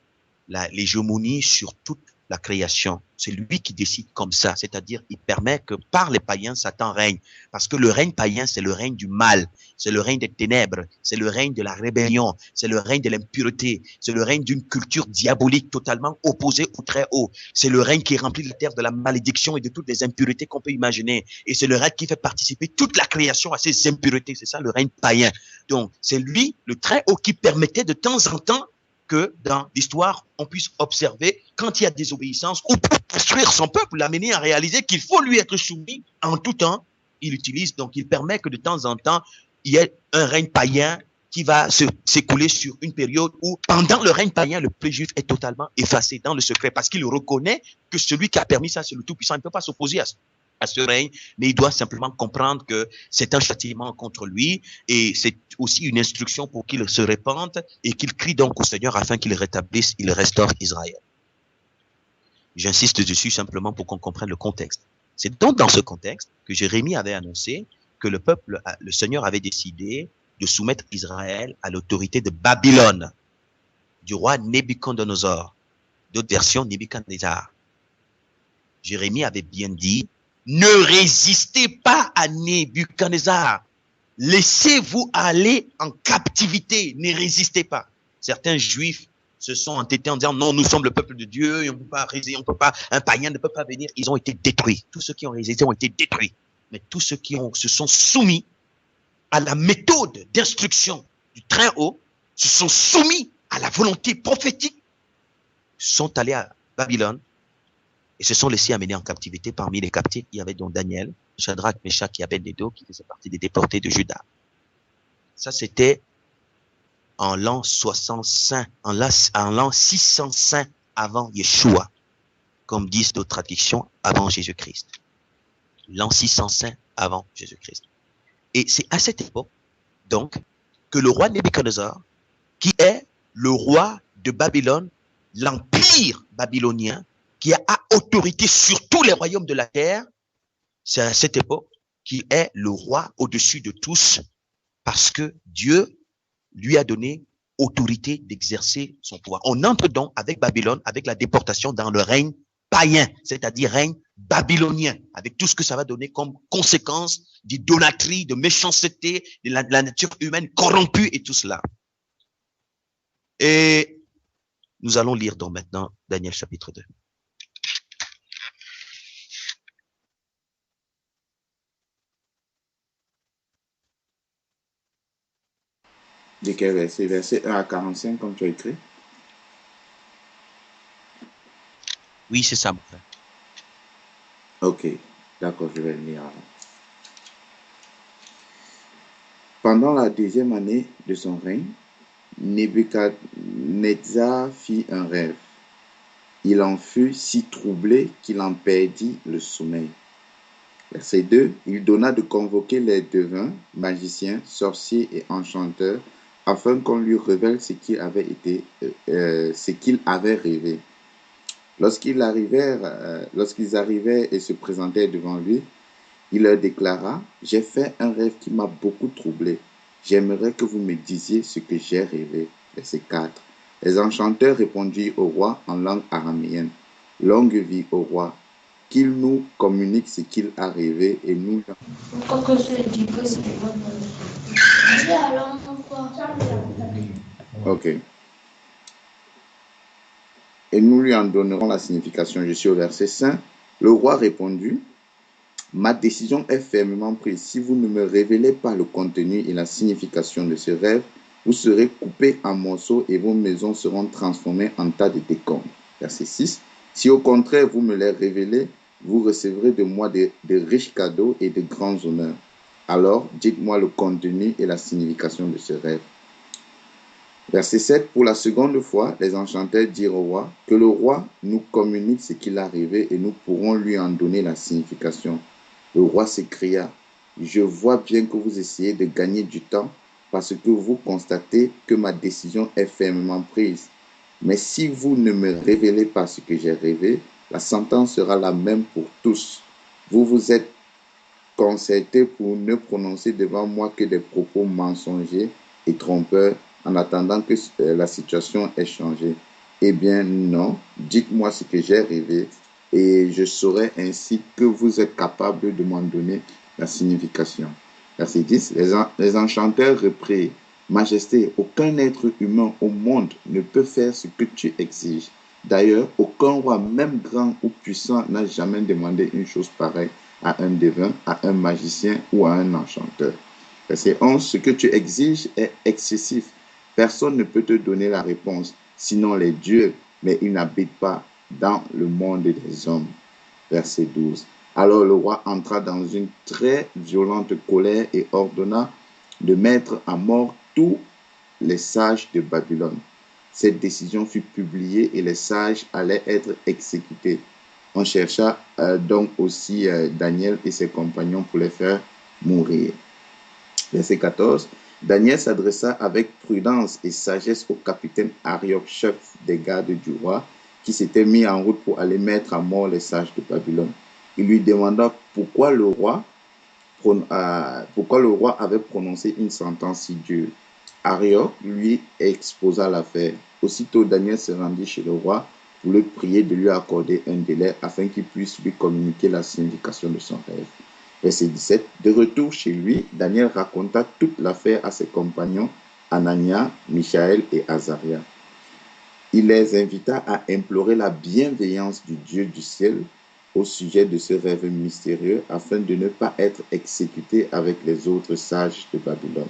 l'hégémonie sur toutes la création. C'est lui qui décide comme ça, c'est-à-dire il permet que par les païens, Satan règne. Parce que le règne païen, c'est le règne du mal, c'est le règne des ténèbres, c'est le règne de la rébellion, c'est le règne de l'impureté, c'est le règne d'une culture diabolique totalement opposée au très haut. C'est le règne qui remplit la terre de la malédiction et de toutes les impuretés qu'on peut imaginer. Et c'est le règne qui fait participer toute la création à ces impuretés. C'est ça le règne païen. Donc, c'est lui, le très haut, qui permettait de temps en temps que dans l'histoire, on puisse observer quand il y a désobéissance ou pour construire son peuple, l'amener à réaliser qu'il faut lui être soumis en tout temps. Il utilise, donc il permet que de temps en temps, il y ait un règne païen qui va s'écouler sur une période où, pendant le règne païen, le peuple juif est totalement effacé dans le secret parce qu'il reconnaît que celui qui a permis ça, c'est le Tout-Puissant. Il ne peut pas s'opposer à ce règne, mais il doit simplement comprendre que c'est un châtiment contre lui et c'est aussi une instruction pour qu'il se répande et qu'il crie donc au Seigneur afin qu'il rétablisse, il restaure Israël. J'insiste dessus simplement pour qu'on comprenne le contexte. C'est donc dans ce contexte que Jérémie avait annoncé que le peuple, le Seigneur avait décidé de soumettre Israël à l'autorité de Babylone, du roi Nebuchadnezzar, d'autres versions Nebuchadnezzar. Jérémie avait bien dit, ne résistez pas à Nebuchadnezzar. Laissez-vous aller en captivité. Ne résistez pas. Certains juifs se sont entêtés en disant non, nous sommes le peuple de Dieu et on ne peut pas résister, on peut pas, un païen ne peut pas venir. Ils ont été détruits. Tous ceux qui ont résisté ont été détruits. Mais tous ceux qui se sont soumis à la méthode d'instruction du très haut, se sont soumis à la volonté prophétique, sont allés à Babylone et se sont laissés amener en captivité. Parmi les captifs, il y avait donc Daniel, Shadrach, Meshach et Abednego qui faisaient partie des déportés de Juda. Ça, c'était en l'an 65, en l'an 605 avant Yeshua, comme disent d'autres traditions, avant Jésus-Christ. L'an 605 avant Jésus-Christ. Et c'est à cette époque, donc, que le roi Nebuchadnezzar, qui est le roi de Babylone, l'empire babylonien, qui a autorité sur tous les royaumes de la terre, c'est à cette époque qu'il est le roi au-dessus de tous, parce que Dieu lui a donné autorité d'exercer son pouvoir. On entre donc avec Babylone, avec la déportation dans le règne païen, c'est-à-dire règne babylonien, avec tout ce que ça va donner comme conséquence d'idolâtrie, de méchanceté, de la nature humaine corrompue et tout cela. Et nous allons lire donc maintenant Daniel chapitre 2. De quel verset? Verset 1 à 45, comme tu as écrit? Oui, c'est ça, mon frère. Ok, d'accord, je vais le lire. Pendant la deuxième année de son règne, Nebuchadnezzar fit un rêve. Il en fut si troublé qu'il en perdit le sommeil. Verset 2. Il donna de convoquer les devins, magiciens, sorciers et enchanteurs, afin qu'on lui révèle ce qu'il avait rêvé. Lorsqu'ils arrivaient et se présentèrent devant lui, il leur déclara, « J'ai fait un rêve qui m'a beaucoup troublé. J'aimerais que vous me disiez ce que j'ai rêvé. » Verset 4. Les enchanteurs répondirent au roi en langue araméenne, « Longue vie au roi, qu'il nous communique ce qu'il a rêvé et nous... » Ok. Et nous lui en donnerons la signification. Je suis au verset 5. Le roi répondit, « Ma décision est fermement prise. Si vous ne me révélez pas le contenu et la signification de ce rêve, vous serez coupés en morceaux et vos maisons seront transformées en tas de décombres. » Verset 6. « Si au contraire vous me les révélez, vous recevrez de moi de riches cadeaux et de grands honneurs. Alors, dites-moi le contenu et la signification de ce rêve. » Verset 7. Pour la seconde fois, les enchanteurs dirent au roi, « Que le roi nous communique ce qu'il a rêvé et nous pourrons lui en donner la signification. » Le roi s'écria, « Je vois bien que vous essayez de gagner du temps parce que vous constatez que ma décision est fermement prise. Mais si vous ne me révélez pas ce que j'ai rêvé, la sentence sera la même pour tous. Vous vous êtes concertés pour ne prononcer devant moi que des propos mensongers et trompeurs en attendant que la situation ait changé. Eh bien, non. Dites-moi ce que j'ai rêvé et je saurai ainsi que vous êtes capable de m'en donner la signification. Verset 10. Les enchanteurs reprirent. Majesté, aucun être humain au monde ne peut faire ce que tu exiges. D'ailleurs, aucun roi, même grand ou puissant, n'a jamais demandé une chose pareille à un devin, à un magicien ou à un enchanteur. Verset 11. Ce que tu exiges est excessif. Personne ne peut te donner la réponse, sinon les dieux, mais ils n'habitent pas dans le monde des hommes. Verset 12. Alors le roi entra dans une très violente colère et ordonna de mettre à mort tous les sages de Babylone. Cette décision fut publiée et les sages allaient être exécutés. On chercha donc aussi Daniel et ses compagnons pour les faire mourir. Verset 14. Daniel s'adressa avec prudence et sagesse au capitaine Arioch, chef des gardes du roi, qui s'était mis en route pour aller mettre à mort les sages de Babylone. Il lui demanda pourquoi le roi avait prononcé une sentence si dure. Arioch lui exposa l'affaire. Aussitôt, Daniel se rendit chez le roi pour le prier de lui accorder un délai afin qu'il puisse lui communiquer la signification de son rêve. Verset 17. De retour chez lui, Daniel raconta toute l'affaire à ses compagnons Anania, Michaël et Azaria. Il les invita à implorer la bienveillance du Dieu du ciel au sujet de ce rêve mystérieux afin de ne pas être exécutés avec les autres sages de Babylone.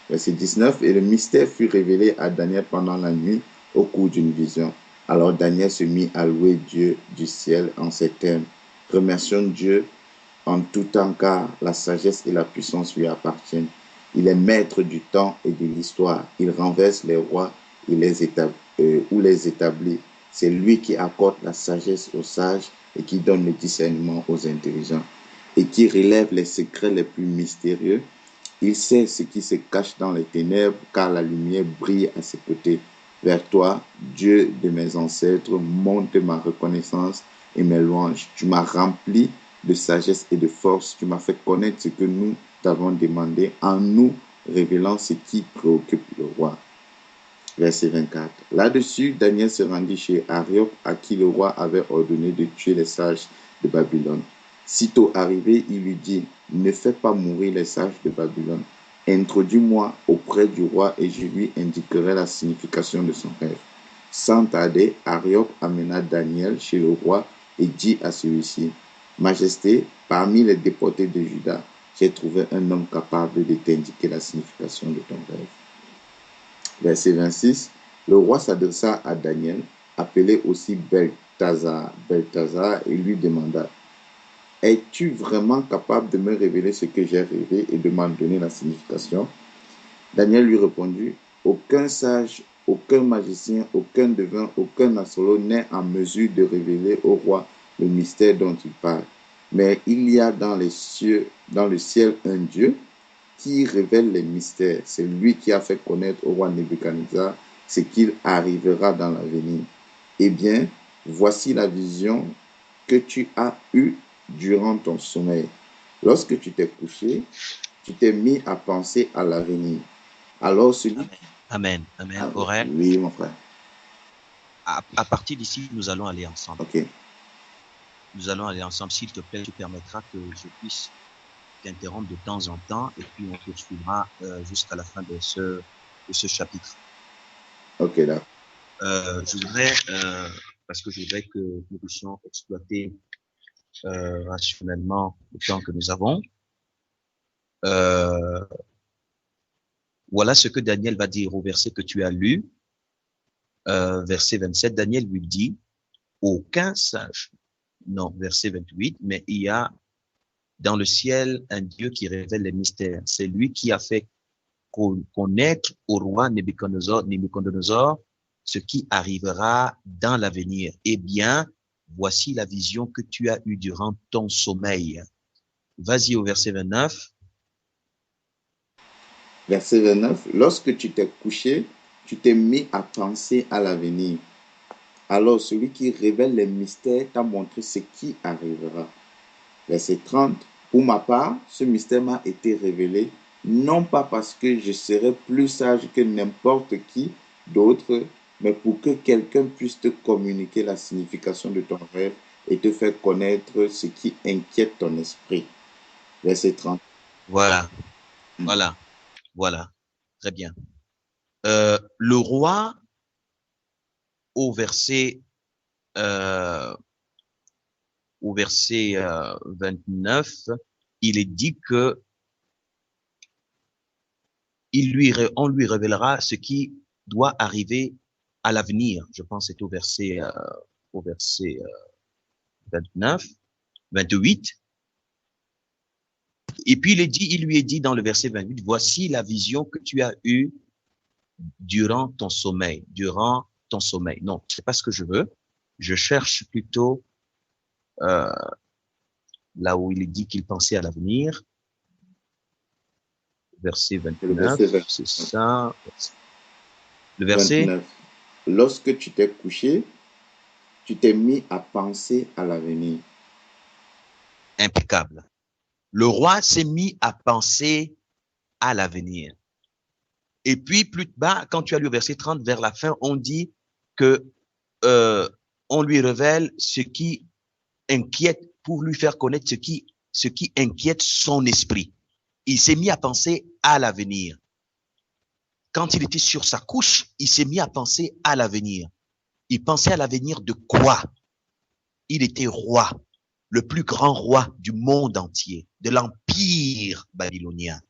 Verset 19. Et le mystère fut révélé à Daniel pendant la nuit au cours d'une vision. Alors Daniel se mit à louer Dieu du ciel en ces termes. Remercions Dieu en tout temps car la sagesse et la puissance lui appartiennent. Il est maître du temps et de l'histoire. Il renverse les rois et les établit. C'est lui qui accorde la sagesse aux sages et qui donne le discernement aux intelligents et qui relève les secrets les plus mystérieux. Il sait ce qui se cache dans les ténèbres, car la lumière brille à ses côtés. Vers toi, Dieu de mes ancêtres, monte ma reconnaissance et mes louanges. Tu m'as rempli de sagesse et de force. Tu m'as fait connaître ce que nous t'avons demandé, en nous révélant ce qui préoccupe le roi. Verset 24. Là-dessus, Daniel se rendit chez Arioch, à qui le roi avait ordonné de tuer les sages de Babylone. Sitôt arrivé, il lui dit, ne fais pas mourir les sages de Babylone. Introduis-moi auprès du roi et je lui indiquerai la signification de son rêve. Sans tarder, Arioch amena Daniel chez le roi et dit à celui-ci, Majesté, parmi les déportés de Juda, j'ai trouvé un homme capable de t'indiquer la signification de ton rêve. Verset 26. Le roi s'adressa à Daniel, appelé aussi Beltazar, et lui demanda, es-tu vraiment capable de me révéler ce que j'ai rêvé et de m'en donner la signification? Daniel lui répondit, aucun sage, aucun magicien, aucun devin, aucun astrologue n'est en mesure de révéler au roi le mystère dont il parle. Mais il y a dans le ciel un Dieu qui révèle les mystères. C'est lui qui a fait connaître au roi Nebuchadnezzar ce qu'il arrivera dans l'avenir. Eh bien, voici la vision que tu as eue durant ton sommeil. Lorsque tu t'es couché, tu t'es mis à penser à l'avenir. Alors celui... Amen. Aurel, oui, mon frère. À partir d'ici, nous allons aller ensemble. Ok. Nous allons aller ensemble. S'il te plaît, tu permettras que je puisse t'interrompre de temps en temps et puis on poursuivra jusqu'à la fin de ce chapitre. Ok, là. Je voudrais, parce que je voudrais que nous puissions exploiter rationnellement le temps que nous avons. Voilà ce que Daniel va dire au verset que tu as lu, verset 27. Daniel lui dit, aucun sage, non, verset 28, mais il y a dans le ciel un Dieu qui révèle les mystères. C'est lui qui a fait connaître au roi Nebuchadnezzar ce qui arrivera dans l'avenir. Eh bien, voici la vision que tu as eue durant ton sommeil. Vas-y au verset 29. Verset 29. Lorsque tu t'es couché, tu t'es mis à penser à l'avenir. Alors celui qui révèle les mystères t'a montré ce qui arrivera. Verset 30. Pour ma part, ce mystère m'a été révélé, non pas parce que je serais plus sage que n'importe qui d'autre, mais pour que quelqu'un puisse te communiquer la signification de ton rêve et te faire connaître ce qui inquiète ton esprit. Verset 30. Voilà, voilà, voilà. Très bien. Le roi, au verset, euh, 29, il est dit que on lui révélera ce qui doit arriver à l'avenir. Je pense que c'est au verset 29, 28. Et puis il lui est dit dans le verset 28, voici la vision que tu as eue durant ton sommeil. Non, c'est pas ce que je veux. Je cherche plutôt euh, là où il est dit qu'il pensait à l'avenir. Verset C'est le 29, verset c'est 29. ça. Le verset 29. Lorsque tu t'es couché, tu t'es mis à penser à l'avenir. impeccable. Le roi s'est mis à penser à l'avenir. Et puis plus bas, quand tu as lu au verset 30, vers la fin, on dit que on lui révèle ce qui inquiète, pour lui faire connaître ce qui inquiète son esprit. Il s'est mis à penser à l'avenir. Quand il était sur sa couche, il s'est mis à penser à l'avenir. Il pensait à l'avenir de quoi? Il était roi, le plus grand roi du monde entier, de l'empire babylonien,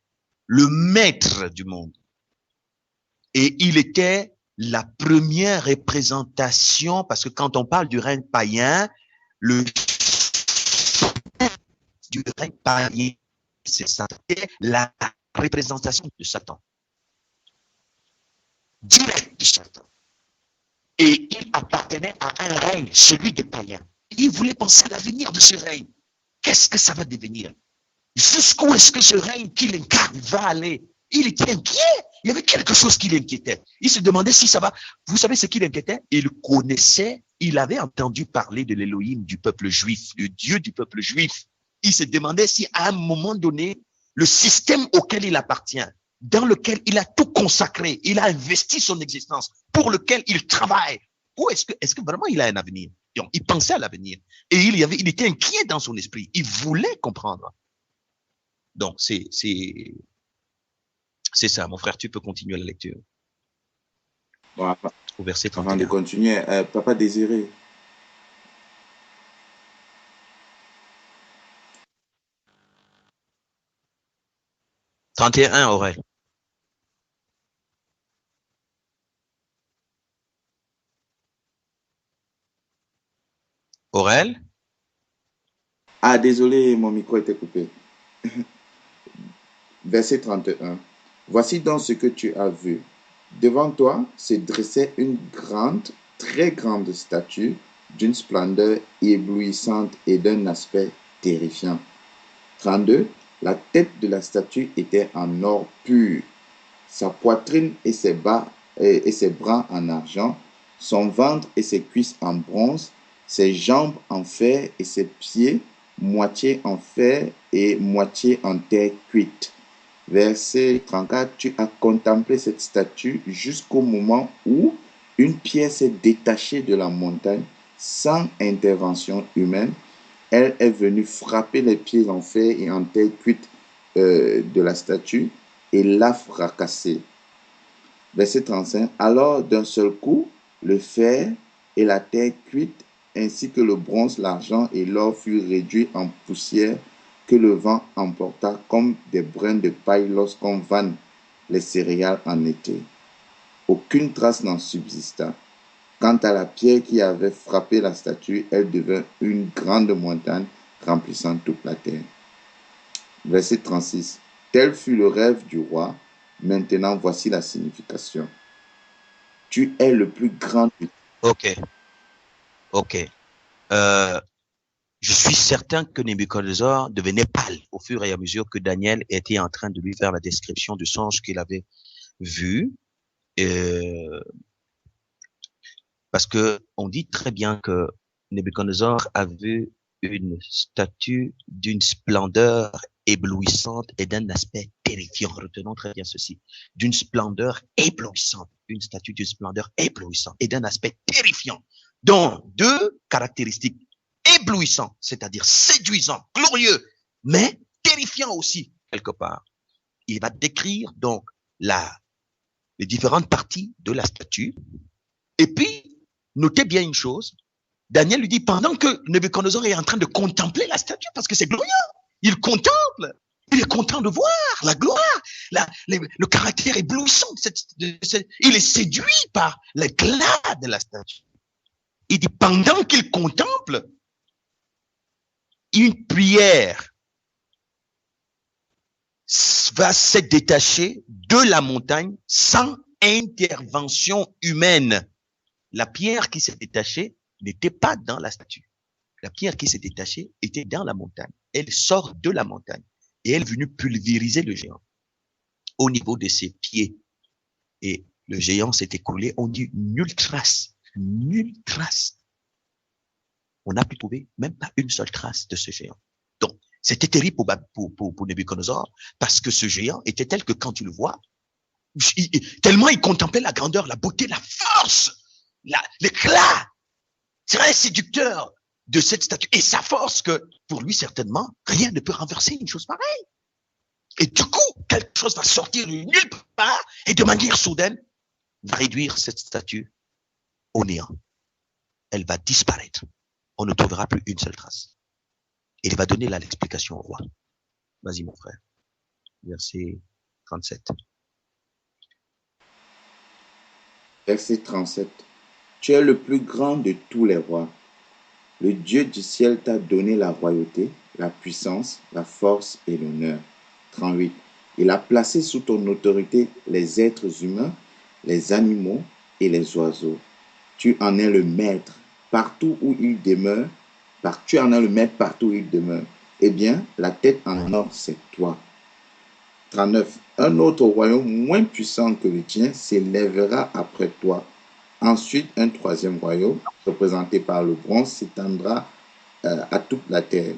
le maître du monde. Et il était la première représentation, parce que quand on parle du règne païen, le du règne païen, c'est ça, la représentation de Satan, direct de Satan. Et il appartenait à un règne, celui des païens. Il voulait penser à l'avenir de ce règne. Qu'est-ce que ça va devenir? Jusqu'où est-ce que ce règne qu'il incarne va aller? Il était inquiet. Il y avait quelque chose qui l'inquiétait. Il se demandait si ça va. Vous savez ce qui l'inquiétait? Il connaissait, il avait entendu parler de l'Élohim du peuple juif, le Dieu du peuple juif. Il se demandait si à un moment donné, le système auquel il appartient, dans lequel il a tout consacré, il a investi son existence, pour lequel il travaille, où est-ce que vraiment il a un avenir? Donc, il pensait à l'avenir. Et il était inquiet dans son esprit. Il voulait comprendre. Donc, c'est ça, mon frère, tu peux continuer la lecture. Bon, Au verset avant de 31. continuer, Papa Désiré. « 31, Aurel. Aurel? Ah, désolé, mon micro était coupé. Verset 31. Voici donc ce que tu as vu. Devant toi se dressait une grande, très grande statue d'une splendeur éblouissante et d'un aspect terrifiant. 32. La tête de la statue était en or pur, sa poitrine et ses bras en argent, son ventre et ses cuisses en bronze, ses jambes en fer et ses pieds, moitié en fer et moitié en terre cuite. Verset 34, tu as contemplé cette statue jusqu'au moment où une pierre s'est détachée de la montagne sans intervention humaine. Elle est venue frapper les pieds en fer et en terre cuite de la statue et l'a fracassée. Verset 35, alors d'un seul coup, le fer et la terre cuite, ainsi que le bronze, l'argent et l'or furent réduits en poussière que le vent emporta comme des brins de paille lorsqu'on vanne les céréales en été. Aucune trace n'en subsista. Quant à la pierre qui avait frappé la statue, elle devint une grande montagne remplissant toute la terre. Verset 36. Tel fut le rêve du roi. Maintenant, voici la signification. Tu es le plus grand. Ok. Je suis certain que Nebuchadnezzar devenait pâle au fur et à mesure que Daniel était en train de lui faire la description du songe qu'il avait vu. Parce que on dit très bien que Nebuchadnezzar a vu une statue d'une splendeur éblouissante et d'un aspect terrifiant. Retenons très bien ceci. D'une splendeur éblouissante. Une statue d'une splendeur éblouissante et d'un aspect terrifiant. Donc, deux caractéristiques. Éblouissant, c'est-à-dire séduisant, glorieux, mais terrifiant aussi, quelque part. Il va décrire donc les différentes parties de la statue. Et puis, notez bien une chose. Daniel lui dit, pendant que Nebuchadnezzar est en train de contempler la statue, parce que c'est glorieux, il contemple, il est content de voir la gloire, le caractère éblouissant. Il est séduit par l'éclat de la statue. Il dit, pendant qu'il contemple, une prière va se détacher de la montagne sans intervention humaine. La pierre qui s'est détachée n'était pas dans la statue. La pierre qui s'est détachée était dans la montagne. Elle sort de la montagne et elle est venue pulvériser le géant au niveau de ses pieds. Et le géant s'est écoulé. On dit nulle trace. Nulle trace. On n'a pu trouver même pas une seule trace de ce géant. Donc, c'était terrible pour Nebuchadnezzar parce que ce géant était tel que quand tu le vois, tellement il contemplait la grandeur, la beauté, la force, l'éclat très séducteur de cette statue et sa force que pour lui certainement rien ne peut renverser une chose pareille. Et du coup, quelque chose va sortir de nulle part et de manière soudaine va réduire cette statue au néant. Elle va disparaître. On ne trouvera plus une seule trace. Et il va donner là l'explication au roi. Vas-y mon frère. Verset 37. Verset 37. Tu es le plus grand de tous les rois. Le Dieu du ciel t'a donné la royauté, la puissance, la force et l'honneur. 38. Il a placé sous ton autorité les êtres humains, les animaux et les oiseaux. Tu en es le maître partout où il demeure. Tu en es le maître partout où il demeure. Eh bien, la tête en or, c'est toi. 39. Un autre royaume moins puissant que le tien s'élèvera après toi. Ensuite, un troisième royaume, représenté par le bronze, s'étendra à toute la terre.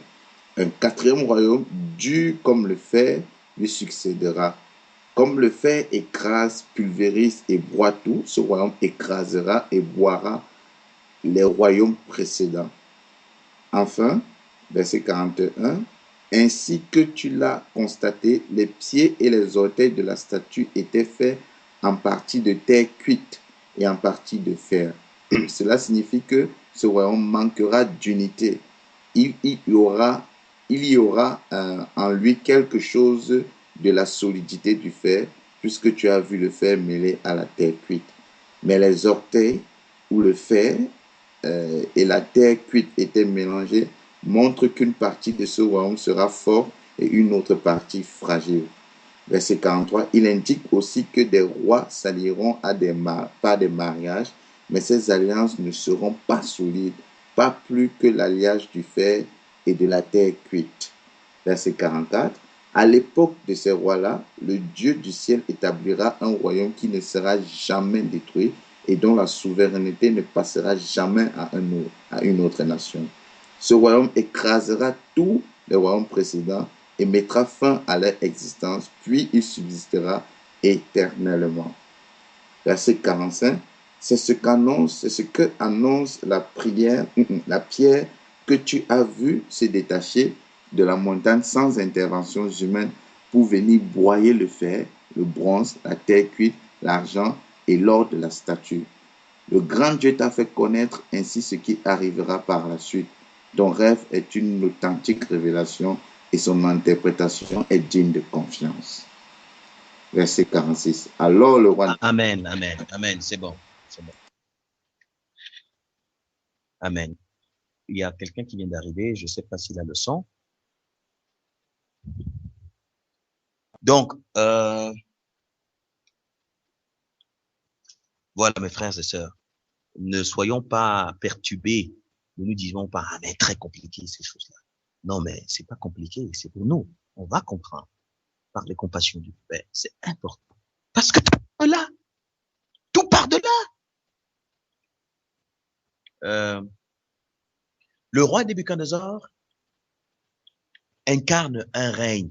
Un quatrième royaume, dur comme le fer, lui succédera. Comme le fer écrase, pulvérise et broie tout, ce royaume écrasera et boira les royaumes précédents. Enfin, verset 41, ainsi que tu l'as constaté, les pieds et les orteils de la statue étaient faits en partie de terre cuite et en partie de fer. Cela signifie que ce royaume manquera d'unité. Il y aura en lui quelque chose de la solidité du fer, puisque tu as vu le fer mêlé à la terre cuite. Mais les orteils ou le fer et la terre cuite étaient mélangés montrent qu'une partie de ce royaume sera fort et une autre partie fragile. Verset 43, il indique aussi que des rois s'allieront par des mariages, mais ces alliances ne seront pas solides, pas plus que l'alliage du fer et de la terre cuite. Verset 44, à l'époque de ces rois-là, le Dieu du ciel établira un royaume qui ne sera jamais détruit et dont la souveraineté ne passera jamais à une autre nation. Ce royaume écrasera tous les royaumes précédents et mettra fin à leur existence, puis il subsistera éternellement. Verset 45, c'est ce que annonce la pierre que tu as vue se détacher de la montagne sans intervention humaine pour venir broyer le fer, le bronze, la terre cuite, l'argent et l'or de la statue. Le grand Dieu t'a fait connaître ainsi ce qui arrivera par la suite. Ton rêve est une authentique révélation et son interprétation est digne de confiance. Verset 46. Alors le roi... Amen, amen, amen, c'est bon, c'est bon. Amen. Il y a quelqu'un qui vient d'arriver, je ne sais pas s'il a le son. Donc, voilà mes frères et sœurs, ne soyons pas perturbés, ne nous disons pas, ah mais très compliqué ces choses-là. Non mais c'est pas compliqué, c'est pour nous, on va comprendre par les compassions du Père, c'est important. Parce que tout part de là, tout part de là. Le roi Nebuchadnezzar incarne un règne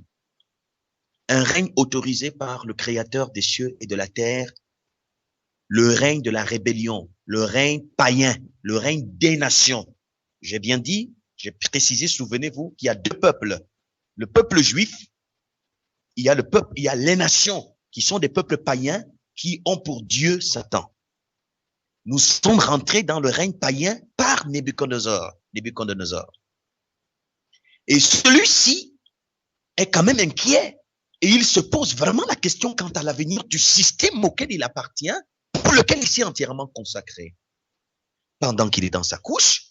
autorisé par le Créateur des cieux et de la terre, le règne de la rébellion, le règne païen, le règne des nations. J'ai bien dit, j'ai précisé, souvenez-vous, qu'il y a deux peuples. Le peuple juif, il y a les nations qui sont des peuples païens qui ont pour Dieu Satan. Nous sommes rentrés dans le règne païen par Nebuchadnezzar. Et celui-ci est quand même inquiet. Et il se pose vraiment la question quant à l'avenir du système auquel il appartient, pour lequel il s'est entièrement consacré. Pendant qu'il est dans sa couche,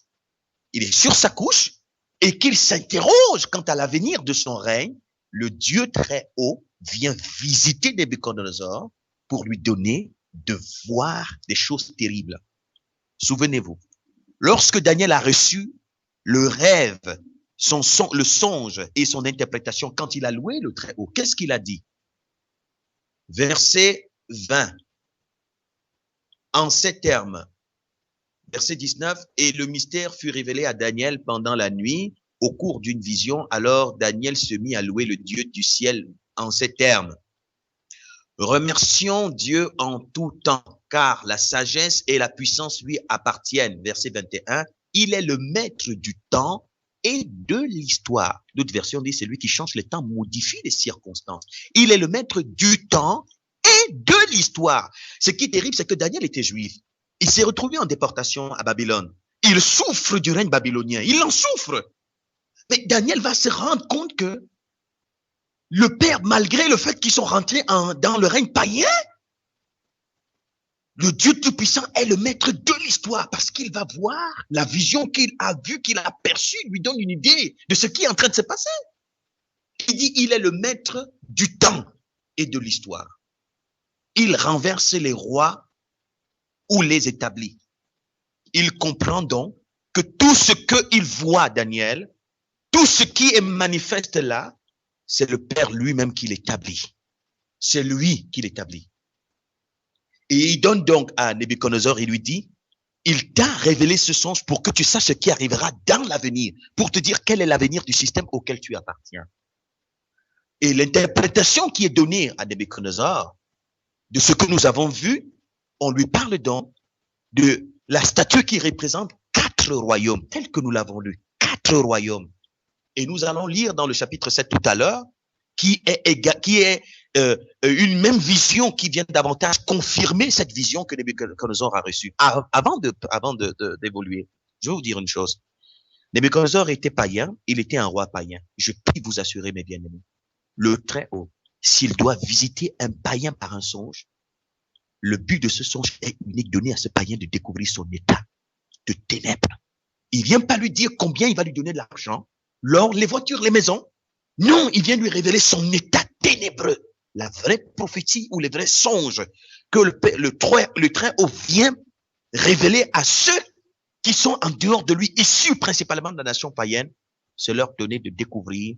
il est sur sa couche, et qu'il s'interroge quant à l'avenir de son règne, le Dieu très haut vient visiter Nebuchadnezzar pour lui donner de voir des choses terribles. Souvenez-vous, lorsque Daniel a reçu le rêve, le songe et son interprétation, quand il a loué le très haut, qu'est-ce qu'il a dit? Verset 20. En ces termes, verset 19, et le mystère fut révélé à Daniel pendant la nuit, au cours d'une vision. Alors Daniel se mit à louer le Dieu du ciel en ces termes. Remercions Dieu en tout temps, car la sagesse et la puissance lui appartiennent. Verset 21, il est le maître du temps et de l'histoire. D'autres versions disent, c'est lui qui change le temps, modifie les circonstances. Il est le maître du temps et de l'histoire. Ce qui est terrible, c'est que Daniel était juif. Il s'est retrouvé en déportation à Babylone. Il souffre du règne babylonien. Il en souffre. Mais Daniel va se rendre compte que le Père, malgré le fait qu'ils sont rentrés dans le règne païen, le Dieu Tout-Puissant est le maître de l'histoire parce qu'il va voir la vision qu'il a vue, qu'il a perçue, lui donne une idée de ce qui est en train de se passer. Il dit, il est le maître du temps et de l'histoire. Il renverse les rois ou les établit. Il comprend donc que tout ce qu'il voit, Daniel, tout ce qui est manifeste là, c'est le Père lui-même qui l'établit. C'est lui qui l'établit. Et il donne donc à Nebuchadnezzar, il lui dit, il t'a révélé ce songe pour que tu saches ce qui arrivera dans l'avenir, pour te dire quel est l'avenir du système auquel tu appartiens. Et l'interprétation qui est donnée à Nebuchadnezzar de ce que nous avons vu, on lui parle donc de la statue qui représente 4 royaumes, tel que nous l'avons lu, 4 royaumes. Et nous allons lire dans le chapitre 7 tout à l'heure, qui est une même vision qui vient davantage confirmer cette vision que Nebuchadnezzar a reçue. Avant d'évoluer, je vais vous dire une chose. Nebuchadnezzar était païen, il était un roi païen. Je puis vous assurer, mes bien-aimés, le Très-Haut, s'il doit visiter un païen par un songe, le but de ce songe est unique, donner à ce païen de découvrir son état de ténèbres. Il vient pas lui dire combien il va lui donner de l'argent, l'or, les voitures, les maisons. Non, il vient lui révéler son état ténébreux. La vraie prophétie ou les vrais songes que le Très-Haut vient révéler à ceux qui sont en dehors de lui, issus principalement de la nation païenne, c'est leur donner de découvrir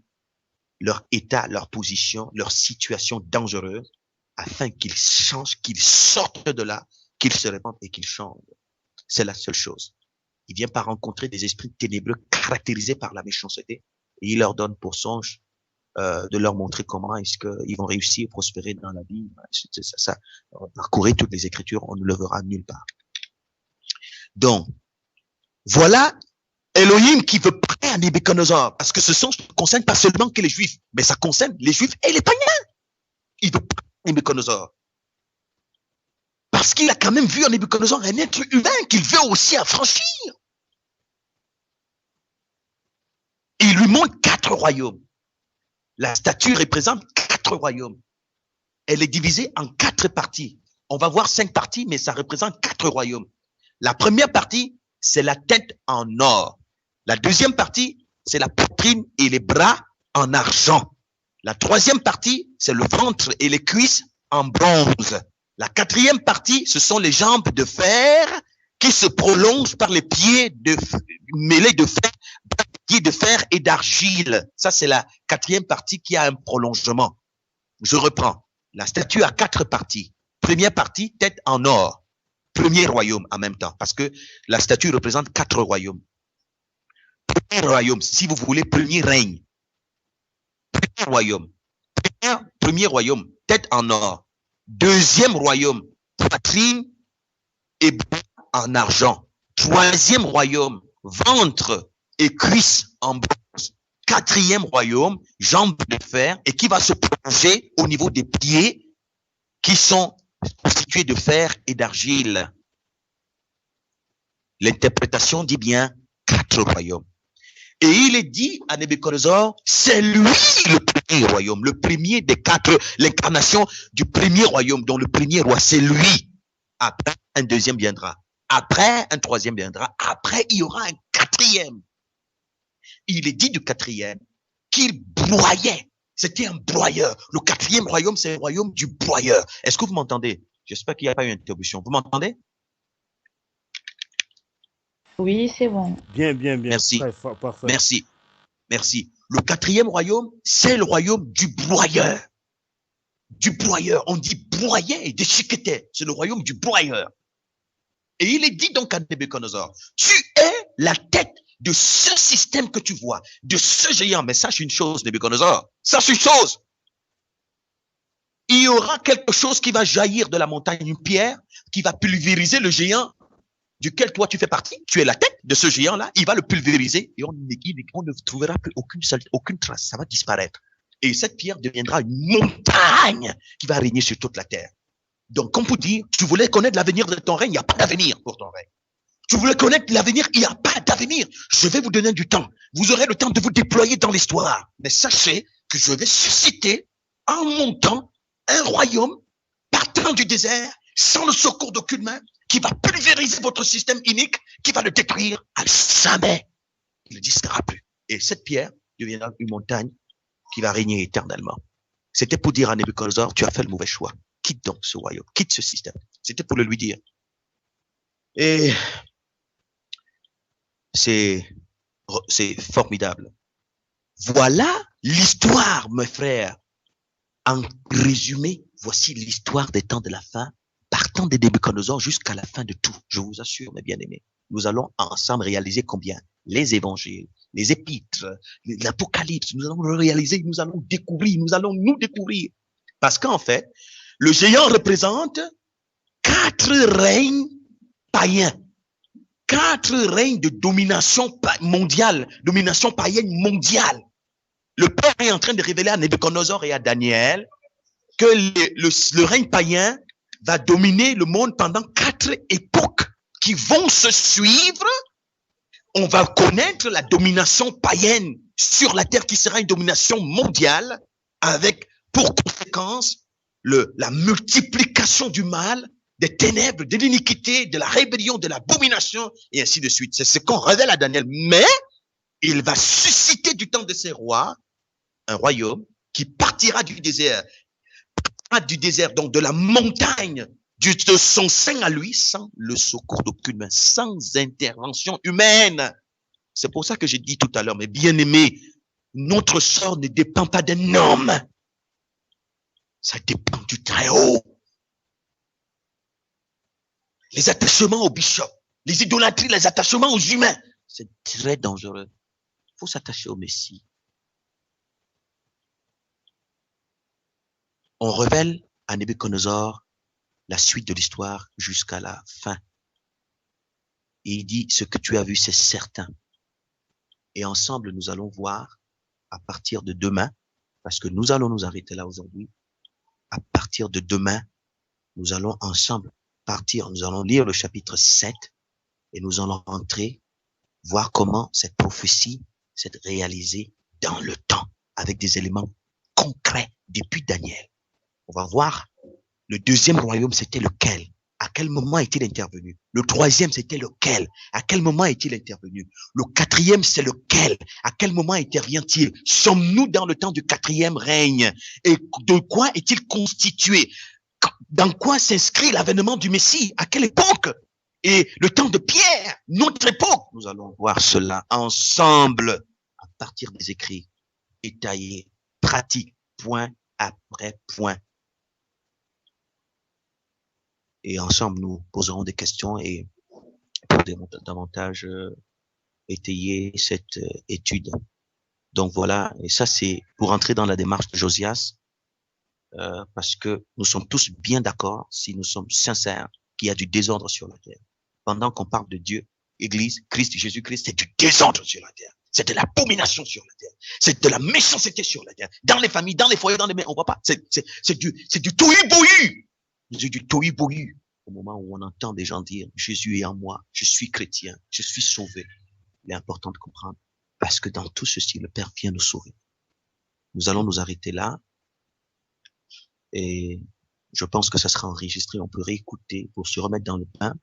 leur état, leur position, leur situation dangereuse, afin qu'ils changent, qu'ils sortent de là, qu'ils se répandent et qu'ils changent. C'est la seule chose. Il vient pas rencontrer des esprits ténébreux caractérisés par la méchanceté, et il leur donne pour songe de leur montrer comment est-ce qu'ils vont réussir, prospérer dans la vie. Ça, parcourir toutes les Écritures, on ne le verra nulle part. Donc, voilà Elohim qui veut parler à Nebuchadnezzar, parce que ce songe ne concerne pas seulement que les Juifs, mais ça concerne les Juifs et les païens. Il veut parler à Nebuchadnezzar. Parce qu'il a quand même vu en Nebuchadnezzar un être humain qu'il veut aussi affranchir. Et il lui montre 4 royaumes. La statue représente 4 royaumes. Elle est divisée en 4 parties. On va voir 5 parties, mais ça représente 4 royaumes. La première partie, c'est la tête en or. La deuxième partie, c'est la poitrine et les bras en argent. La troisième partie, c'est le ventre et les cuisses en bronze. La quatrième partie, ce sont les jambes de fer qui se prolongent par les pieds mêlés de fer, pieds de fer et d'argile. Ça, c'est la quatrième partie qui a un prolongement. Je reprends. La statue a 4 parties. Première partie, tête en or. Premier royaume en même temps, parce que la statue représente 4 royaumes. Premier royaume, si vous voulez, premier règne. royaume. Premier royaume, tête en or. Deuxième royaume, poitrine et bras en argent. Troisième royaume, ventre et cuisses en bronze. Quatrième royaume, jambes de fer et qui va se prolonger au niveau des pieds qui sont constitués de fer et d'argile. L'interprétation dit bien 4 royaumes. Et il est dit à Nebuchadnezzar, c'est lui le premier royaume, le premier des 4, l'incarnation du premier royaume, dont le premier roi, c'est lui. Après, un deuxième viendra. Après, un troisième viendra. Après, il y aura un quatrième. Il est dit du quatrième qu'il broyait. C'était un broyeur. Le quatrième royaume, c'est le royaume du broyeur. Est-ce que vous m'entendez? J'espère qu'il n'y a pas eu interruption. Vous m'entendez? Oui, c'est bon. Bien, bien, bien. Merci. Parfait. Merci. Merci. Le quatrième royaume, c'est le royaume du broyeur. Du broyeur. On dit broyer et déchiqueter. C'est le royaume du broyeur. Et il est dit donc à Nebuchadnezzar, tu es la tête de ce système que tu vois, de ce géant. Mais sache une chose, Nebuchadnezzar. Sache une chose. Il y aura quelque chose qui va jaillir de la montagne, une pierre qui va pulvériser le géant duquel toi tu fais partie. Tu es la tête de ce géant-là. Il va le pulvériser et on ne trouvera plus aucune trace. Ça va disparaître. Et cette pierre deviendra une montagne qui va régner sur toute la terre. Donc, comme pour dire, tu voulais connaître l'avenir de ton règne, il n'y a pas d'avenir pour ton règne. Tu voulais connaître l'avenir, il n'y a pas d'avenir. Je vais vous donner du temps. Vous aurez le temps de vous déployer dans l'histoire. Mais sachez que je vais susciter, en montant, un royaume partant du désert, sans le secours d'aucune main, qui va pulvériser votre système inique, qui va le détruire à jamais. Il ne disparaîtra plus. Et cette pierre deviendra une montagne qui va régner éternellement. C'était pour dire à Nebuchadnezzar, tu as fait le mauvais choix. Quitte donc ce royaume, quitte ce système. C'était pour le lui dire. Et c'est formidable. Voilà l'histoire, mes frères. En résumé, voici l'histoire des temps de la fin, partant des Nebuchadnezzar jusqu'à la fin de tout. Je vous assure, mes bien-aimés, nous allons ensemble réaliser combien? Les évangiles, les épîtres, l'Apocalypse, nous allons le réaliser, nous allons découvrir, nous allons nous découvrir. Parce qu'en fait, le géant représente 4 règnes païens. 4 règnes de domination mondiale, domination païenne mondiale. Le Père est en train de révéler à Nebuchadnezzar et à Daniel que le règne païen va dominer le monde pendant 4 époques qui vont se suivre. On va connaître la domination païenne sur la terre qui sera une domination mondiale avec pour conséquence la multiplication du mal, des ténèbres, de l'iniquité, de la rébellion, de l'abomination et ainsi de suite. C'est ce qu'on révèle à Daniel. Mais il va susciter du temps de ses rois un royaume qui partira du désert, donc de la montagne, de son sein à lui, sans le secours d'aucune main, sans intervention humaine. C'est pour ça que j'ai dit tout à l'heure, mes bien-aimés, notre sort ne dépend pas d'un homme. Ça dépend du Très-Haut. Les attachements aux bishops, les idolâtries, les attachements aux humains, c'est très dangereux. Il faut s'attacher au Messie. On révèle à Nebuchadnezzar la suite de l'histoire jusqu'à la fin. Et il dit, ce que tu as vu, c'est certain. Et ensemble, nous allons voir à partir de demain, parce que nous allons nous arrêter là aujourd'hui, à partir de demain, nous allons ensemble partir, nous allons lire le chapitre 7 et nous allons entrer, voir comment cette prophétie s'est réalisée dans le temps, avec des éléments concrets depuis Daniel. On va voir le deuxième royaume, c'était lequel? À quel moment est-il intervenu? Le troisième, c'était lequel? À quel moment est-il intervenu? Le quatrième, c'est lequel? À quel moment intervient-il? Sommes-nous dans le temps du quatrième règne? Et de quoi est-il constitué? Dans quoi s'inscrit l'avènement du Messie? À quelle époque? Et le temps de Pierre, notre époque. Nous allons voir cela ensemble à partir des écrits détaillés, pratiques, point après point. Et ensemble, nous poserons des questions et pour davantage étayer cette étude. Donc voilà, et ça c'est pour entrer dans la démarche de Josias, parce que nous sommes tous bien d'accord, si nous sommes sincères, qu'il y a du désordre sur la terre. Pendant qu'on parle de Dieu, Église, Christ, Jésus-Christ, c'est du désordre sur la terre. C'est de l'abomination sur la terre. C'est de la méchanceté sur la terre. Dans les familles, dans les foyers, dans les mains, on voit pas. C'est du tohu-bohu. C'est du tohu-bohu. Au moment où on entend des gens dire, Jésus est en moi, je suis chrétien, je suis sauvé. Il est important de comprendre. Parce que dans tout ceci, le Père vient nous sauver. Nous allons nous arrêter là. Et je pense que ça sera enregistré. On peut réécouter pour se remettre dans le bain.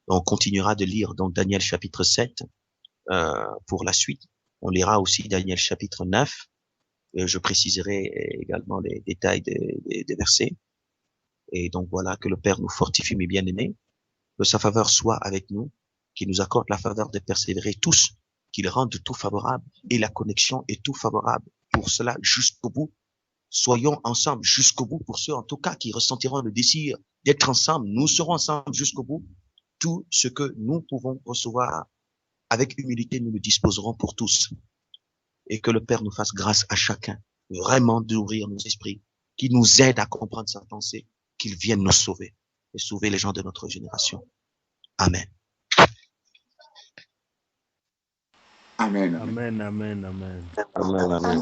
On continuera de lire donc Daniel chapitre 7 pour la suite. On lira aussi Daniel chapitre 9. Je préciserai également les détails des versets. Et donc voilà, que le Père nous fortifie, mes bien-aimés, que sa faveur soit avec nous, qu'il nous accorde la faveur de persévérer tous, qu'il rende tout favorable et la connexion est tout favorable. Pour cela, jusqu'au bout, soyons ensemble jusqu'au bout. Pour ceux en tout cas qui ressentiront le désir d'être ensemble, nous serons ensemble jusqu'au bout. Tout ce que nous pouvons recevoir avec humilité, nous le disposerons pour tous. Et que le Père nous fasse grâce à chacun, vraiment d'ouvrir nos esprits, qu'il nous aide à comprendre sa pensée, qu'il vienne nous sauver et sauver les gens de notre génération. Amen. Amen. Amen, amen, amen. Amen, amen.